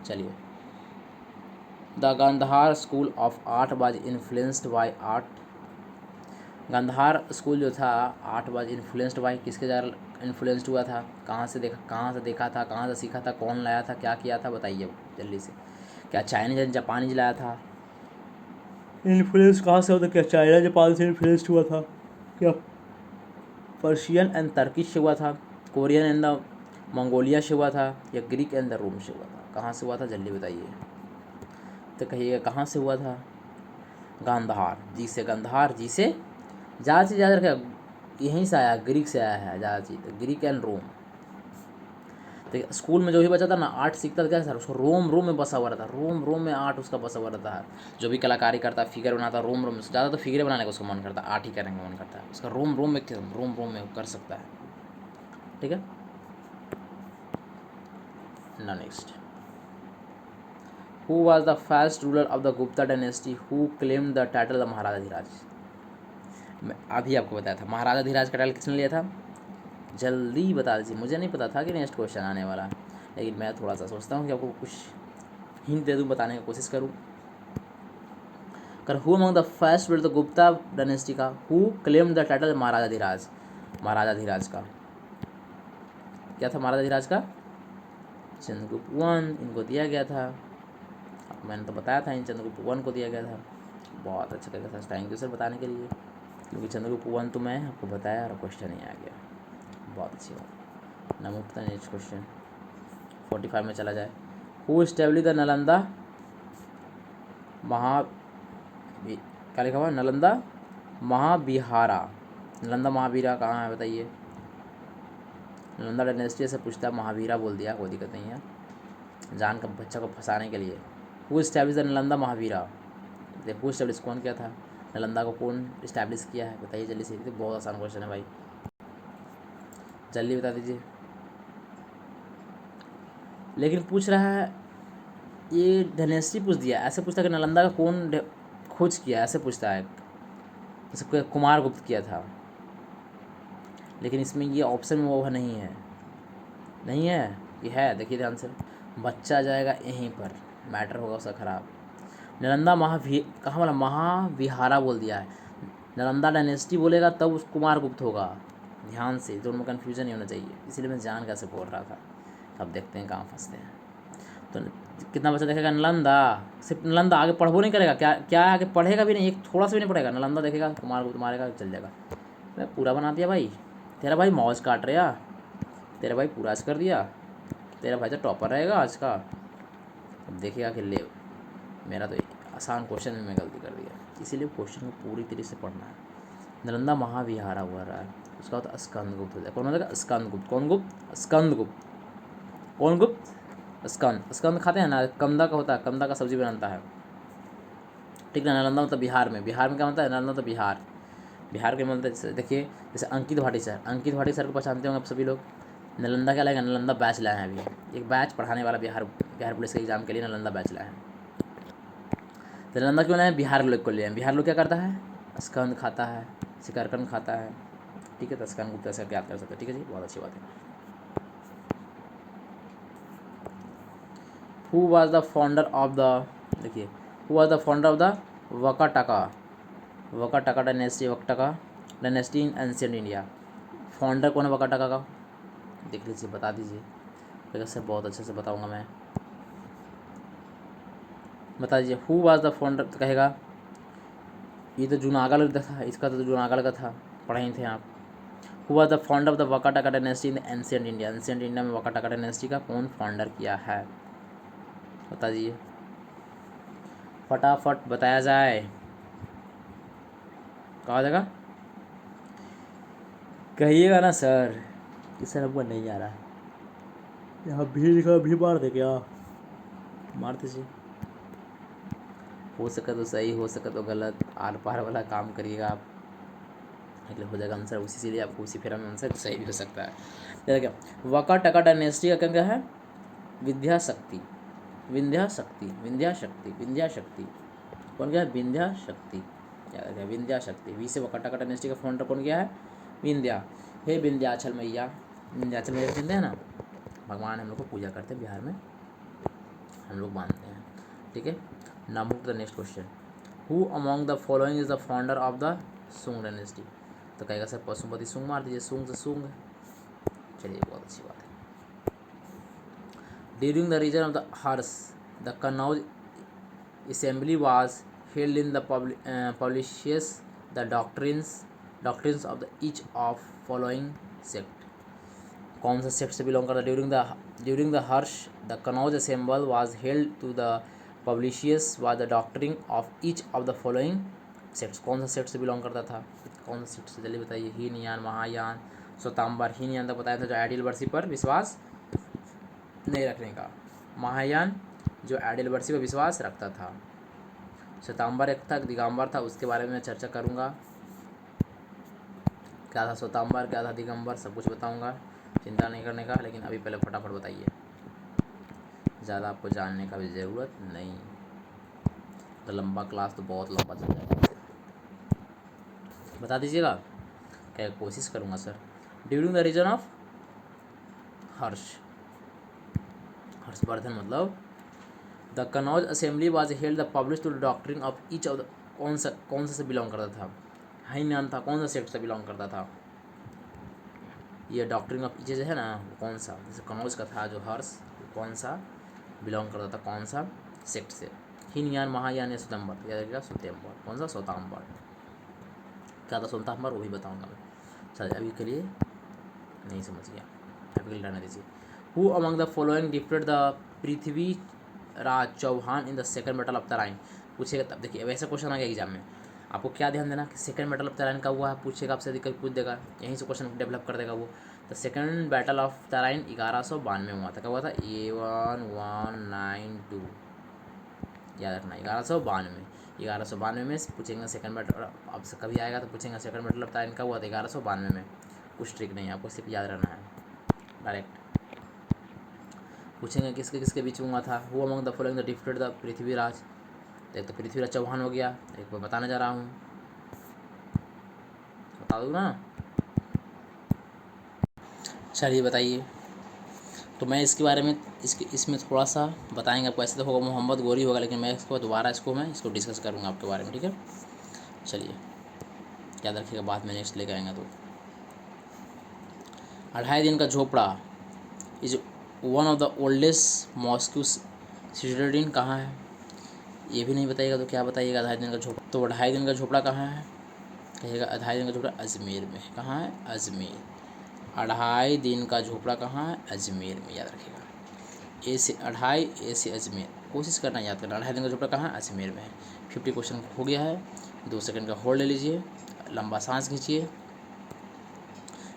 चलिए, the Gandhara school of art was influenced by art. Gandhara school जो था आर्ट वाज इन्फ्लुएंस्ड बाय, किसके द्वारा इन्फ्लुएंस्ड हुआ था? कहाँ से देखा था, कहाँ से सीखा था, कौन लाया था, क्या किया था, बताइए जल्दी से। क्या चाइनीज जापानीज लाया था? इन्फ्लुएंस कहाँ से होता? क्या चाइना जापान से इन्फ्लुएंस्ड हुआ था? क्या पर्शियन एंड तर्किश से हुआ था? कोरियन एंड द मंगोलिया से हुआ था? या ग्रीक एंड द रोम से हुआ था? कहाँ से हुआ था जल्दी बताइए, तो कहिएगा कहाँ से हुआ था? गांधार जी से, गांधार जी से। ज़्यादा चीज़ याद रखेगा, यहीं से आया, ग्रीक से आया है ज़्यादा चीज़, तो ग्रीक एंड रोम। तो स्कूल में जो भी बचा था ना आर्ट सीखता था, क्या सर उसको रोम में बसा हुआ रहता, रोम में आर्ट उसका बसा हुआ रहता है। जो भी कलाकारी करता है, फिगर बनाता है, रोम में ज़्यादा तो फिगर बनाने का उसको मन करता है, आर्ट ही करने का मन करता है उसका, रोम में कर सकता है। ठीक है ना, next. Who was the first ruler of the Gupta dynasty who claimed the title the Maharaja Dhiraj. मैं अभी आपको बताया था, महाराजा धीराज का टाइटल किसने लिया था? जल्दी बता दीजिए, मुझे नहीं पता था कि नेक्स्ट क्वेश्चन आने वाला है, लेकिन मैं थोड़ा सा सोचता हूँ कि आपको कुछ हिंट दे दूँ, बताने की कोशिश करूँ। कर who among the first ruler the Gupta dynasty का हु क्लेम्ड द टाइटल महाराजा धीराज। महाराजा धीराज का क्या था? महाराजा धीराज का चंद्रगुप्त वन, इनको दिया गया था। मैंने तो बताया था इन चंद्रगुप्त वन को दिया गया था। बहुत अच्छा तरीके से, थैंक यू सर बताने के लिए, क्योंकि चंद्रगुप्त वन तो मैं आपको बताया और क्वेश्चन ही आ गया, बहुत अच्छी बात। ना मुफ्त नेक्स्ट क्वेश्चन 45 में चला जाए। हु एस्टेब्लिश द नालंदा क्या लिखा हुआ है? नालंदा महाविहारा। नालंदा महावीरा कहाँ है बताइए? नालंदा डायनेस्टी से पूछता है, महावीरा बोल दिया, कोई दिक्कत नहीं है, जान का बच्चा को फंसाने के लिए। Who establish the Nalanda Mahavira? Who establish, कौन किया था नालंदा को, कौन इस्टेब्लिश किया है बताइए जल्दी से। बहुत आसान क्वेश्चन है भाई, जल्दी बता दीजिए। लेकिन पूछ रहा है ये डायनेस्टी पूछ दिया, ऐसे पूछता है कि नालंदा का कौन खोज किया, ऐसे पूछता है, जैसे कुमार गुप्त किया था। लेकिन इसमें ये ऑप्शन में वो नहीं है, नहीं है, ये है, देखिए ध्यान से, बच्चा जाएगा यहीं पर, मैटर होगा उसका ख़राब। नालंदा कहाँ वाला महाविहारा बोल दिया है, नालंदा डायनेस्टी बोलेगा तब उस कुमार गुप्त होगा। ध्यान से, दोनों में कन्फ्यूजन नहीं होना चाहिए, इसीलिए मैं जान कैसे बोल रहा था। अब देखते हैं कहाँ फंसते हैं। तो कितना बच्चा देखेगा नालंदा, सिर्फ नालंदा, आगे पढ़बो नहीं करेगा, क्या क्या आगे पढ़ेगा भी नहीं, एक थोड़ा सा भी नहीं पढ़ेगा, नालंदा देखेगा, कुमार गुप्त मारेगा, चल जाएगा। मैं पूरा बना दिया भाई, तेरा भाई मौज काट रहा, तेरा भाई पूरा आज कर दिया, तेरा भाई तो टॉपर रहेगा आज का। अब देखिएगा कि ले, मेरा तो आसान क्वेश्चन में मैं गलती कर दिया, इसीलिए क्वेश्चन को पूरी तरीके से पढ़ना है। नालंदा महाविहारा हुआ रहा है, उसका होता स्कंद गुप्त हो जाए। कौन हो जाएगा? स्कंद गुप्त। कौन गुप्त? स्कंद गुप्त। कौन गुप्त? स्कंद। स्कंद खाते हैं ना, कमदा का होता है, कमदा का सब्जी बनाता है, ठीक है। नालंदा मतलब बिहार में, बिहार में क्या होता है? नालंदा तो बिहार, बिहार के मतलब जैसे देखिए, जैसे अंकित भाटी सर, अंकित भाटी सर को पहचानते होंगे आप सभी लोग। नालंदा क्या लाएगा? नालंदा बैच लाए हैं अभी, एक बैच पढ़ाने वाला बिहार बिहार पुलिस के एग्जाम के लिए नालंदा बैच लाए हैं। तो नालंदा क्यों लाए? बिहार लोग को लिए हैं। बिहार लोग क्या करता है? स्कंद खाता है, शिकारकंद खाता है, ठीक है। तो स्कंद गुप्त ऐसे याद कर सकते हैं, ठीक है जी, बहुत अच्छी बात है। Who was the founder of the, देखिए, who was the founder of the Vakataka, Vakataka dynasty, Vakataka dynasty in ancient India. Founder कौन है वकाटाका का? देख लीजिए, बता दीजिए, कैसे बहुत अच्छे से बताऊंगा मैं, बता दीजिए। हु वाज द फाउंडर, तो कहेगा ये तो जूनागढ़ का था, इसका तो जूनागढ़ का था, पढ़े ही थे आप। Who was the founder of the Vakataka dynasty in ancient India, ancient India में वकाटाका डायनेस्टी का कौन फाउंडर किया है, बता दीजिए, फटाफट बताया जाए। कहा जाएगा? कहिएगा ना सर कि सर हमको नहीं आ रहा है, यहाँ भीड़ का भी मार दे क्या, मार दीजिए, हो सके तो सही, हो सके तो गलत, आर पार वाला काम करिएगा आप, इसलिए हो जाएगा आंसर उसी से लिए आपको उसी फेरा में आंसर सही भी हो सकता है। जैसे क्या वकाटाका डायनेस्टी का क्या है? विद्या शक्ति, विंध्या शक्ति, विंध्या शक्ति, विंध्या शक्ति, कौन क्या है? विंध्या शक्ति, याद रखिए, विंध्या शक्ति। वी से वकाटाका डायनेस्टी का फाउंडर कौन गया है? विंध्या। हे विंध्याचल मैया, विंध्याचल मैया सुनते हैं ना, भगवान हम लोग को पूजा करते हैं बिहार में, हम लोग मानते हैं, ठीक है। Now move to the next question. Who among the following is the founder of the Sunga dynasty? तो कहेगा सर पशुपति सुंग, मार दीजिए, सुंग से सुंग, चलिए बहुत अच्छी बात है। During the reason of the Harsha the Kannauj assembly was held in the publishes the doctrines of the each of following sect। कौन सा सेक्ट से बिलोंग करता है? During the Harsha the Kannauj assemble was held to the publicise was the doctrine of each of the following sects. कौन सा sect से belong करता था? कौन सा सेक्ट से, जल्दी बताइए। हीनयान, महायान, श्वेतांबर। हीनयान तक बताया था जो आइडियल वर्षी पर विश्वास नहीं रखने का, महायान जो आइडियल वर्षी पर विश्वास रखता था, श्वेतांबर एक था, दिगंबर था, उसके बारे में मैं चर्चा करूँगा, क्या था श्वेतांबर, क्या था दिगंबर, सब कुछ बताऊँगा, चिंता नहीं करने का। लेकिन अभी पहले फटाफट बताइए, ज़्यादा आपको जानने का भी ज़रूरत नहीं, तो लंबा क्लास तो बहुत लंबा चल जाएगा, बता दीजिएगा, क्या कोशिश करूँगा sir. During the reason of Harshavardhan मतलब the Kannauj assembly was held the publish to the doctrine of each of the, कौन सा से बिलोंग करता था? हाइनान था, कौन सा सेक्ट से बिलोंग करता था? ये डॉक्ट्रिन ऑफ ईच है ना, कौन सा, जैसे कनौज का था जो हर्ष, कौन सा बिलोंग करता था, कौन सा सेक्ट से? हीनयान, महायान या श्वेतांबर, याद रखिएगा श्वेतांबर। कौन सा? श्वेतांबर। क्या था श्वेतांबर, वो भी बताऊँगा मैं, चल अभी के लिए नहीं समझ गया, अभी के लिए रहने दीजिए। Who among the following defeated the Prithviraj Chauhan in the second battle of Tarain? पूछेगा तब। देखिए वैसा क्वेश्चन आ गया एग्जाम में, आपको क्या ध्यान देना कि सेकंड बैटल ऑफ तराइन कब हुआ है, पूछेगा आपसे, दिक्कत पूछ देगा, यहीं से क्वेश्चन डेवलप कर देगा वो। तो सेकंड बैटल ऑफ तराइन 1192 में हुआ था। कब हुआ था? A1192, याद रखना 1192 में पूछेंगे सेकंड बैटल। अब से कभी आएगा तो पूछेंगे सेकंड बैटल ऑफ तराइन कब हुआ था? 1192 में। कुछ ट्रिक नहीं है, आपको सिर्फ याद रहना है डायरेक्ट। पूछेंगे किसके किसके बीच में हुआ था। Who among the following the defeated the Prithviraj? एक तो पृथ्वीराज चौहान हो गया, एक मैं बताने जा रहा हूँ, बता दूँ ना। चलिए बताइए। तो मैं इसके बारे में इसमें थोड़ा सा बताएंगे आपको। ऐसे तो होगा मोहम्मद गोरी होगा, लेकिन मैं इसको दोबारा इसको डिस्कस करूँगा आपके बारे में, ठीक है। चलिए याद रखिएगा, बाद में नेक्स्ट लेकर आएंगे। तो 2.5 din ka jhonpra is one of the oldest mosque situated कहाँ है? ये भी नहीं बताइएगा तो क्या बताइएगा? 2.5 दिन का झोपड़ा, तो 2.5 दिन का झोपड़ा कहाँ है? कहिएगा 2.5 दिन का झोपड़ा अजमेर में। कहाँ है? अजमेर। 2.5 दिन का झोपड़ा कहाँ है? अजमेर में, याद रखिएगा। ए से 2.5, ए से अजमेर, कोशिश करना याद करना। 2.5 दिन का झोपड़ा कहाँ है? अजमेर में है। 50 क्वेश्चन हो गया है। 2 सेकंड का होल्ड ले लीजिए, लंबा सांस खींचिए,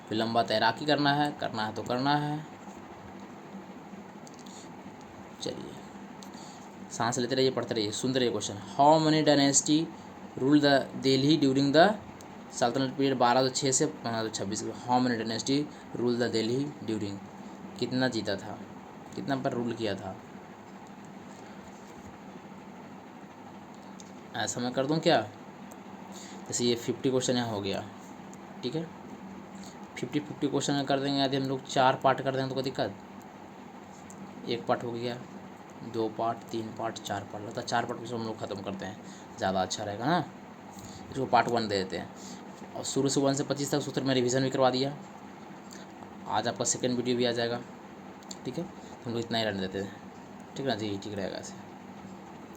फिर लंबा तैराकी करना है तो करना है। चलिए सांस लेते रहिए, पढ़ते रहिए, सुनते रहिए question. How many dynasty rule the Delhi during the सल्तनत पीरियड 1206 से 1526? How many dynasty rule the Delhi during, कितना जीता था, कितना पर रूल किया था? ऐसा मैं कर दूं क्या? जैसे ये 50 क्वेश्चन यहाँ हो गया, ठीक है। 50 क्वेश्चन कर देंगे। यदि हम लोग 4 पार्ट कर देंगे तो कोई दिक्कत? 1 पार्ट हो गया, 2 पार्ट, 3 पार्ट, 4 पार्ट, लगता है 4 पार्ट में हम लोग ख़त्म करते हैं, ज़्यादा अच्छा रहेगा ना। इसको पार्ट 1 दे देते हैं। और शुरू से 1 से 25 तक सूत्र में रिवीजन भी करवा दिया। आज आपका सेकंड वीडियो भी आ जाएगा, ठीक है। हम लोग इतना ही रहने देते हैं, ठीक है ना जी, ठीक रहेगा ऐसे।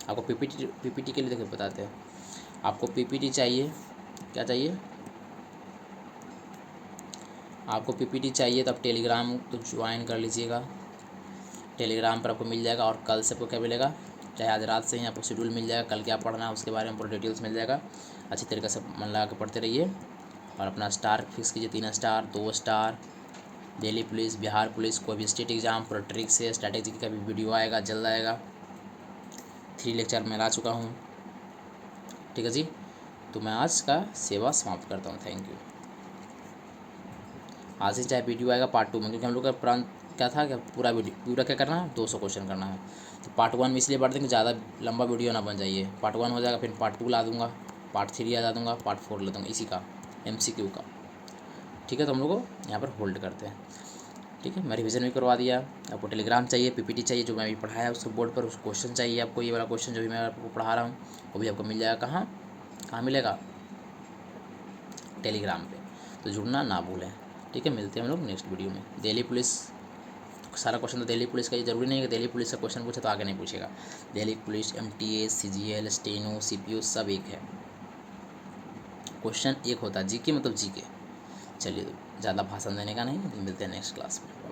आपको पीपीटी के लिए देखिए बताते हैं। आपको पीपीटी चाहिए, क्या चाहिए आपको? पीपीटी चाहिए तो आप टेलीग्राम तो ज्वाइन कर लीजिएगा। टेलीग्राम पर आपको मिल जाएगा। और कल से आपको क्या मिलेगा, चाहे आज रात से ही आपको शेड्यूल मिल जाएगा, कल क्या पढ़ना है उसके बारे में पूरा डिटेल्स मिल जाएगा। अच्छी तरीके से मन लगा के पढ़ते रहिए और अपना स्टार फिक्स कीजिए, 3 star, 2 star. Delhi police, Bihar police, कोई भी स्टेट एग्जाम पूरा ट्रिक से, स्ट्रैटेजी का भी वीडियो आएगा, जल्द आएगा। 3 लेक्चर में ला चुका हूँ, ठीक है जी। तो मैं आज का सेवा समाप्त करता हूँ। Thank you. आज से चाहे वीडियो आएगा पार्ट 2 में, क्योंकि हम लोग का प्लान क्या था कि पूरा क्या करना है, 200 क्वेश्चन करना है। तो पार्ट 1 में इसलिए बढ़ देंगे, ज़्यादा लंबा वीडियो ना बन जाइए। पार्ट 1 हो जाएगा, फिर पार्ट 2 ला दूँगा, पार्ट 3 ला दूँगा, पार्ट 4 ला दूँगा, इसी का MCQ का, ठीक है। तो हम लोग को यहाँ पर होल्ड करते हैं, ठीक है। मैं रिवीजन भी करवा दिया। आपको टेलीग्राम चाहिए, पीपीटी चाहिए जो मैं अभी पढ़ाया उसको बोर्ड पर, उस क्वेश्चन चाहिए आपको, ये वाला क्वेश्चन जो भी मैं आपको पढ़ा रहा हूँ वो भी आपको मिल जाएगा। कहाँ मिलेगा? टेलीग्राम पे। तो जुड़ना ना भूलें, ठीक है। मिलते हैं हम लोग नेक्स्ट वीडियो में। दिल्ली पुलिस, सारा क्वेश्चन तो दिल्ली पुलिस का, ये जरूरी नहीं है कि दिल्ली पुलिस का क्वेश्चन पूछे तो आगे नहीं पूछेगा। Delhi police, MTA, CGL, steno, CPU सब एक है, क्वेश्चन एक होता है। जीके मतलब जीके। चलिए ज़्यादा भाषण देने का नहीं, मिलते हैं नेक्स्ट क्लास में।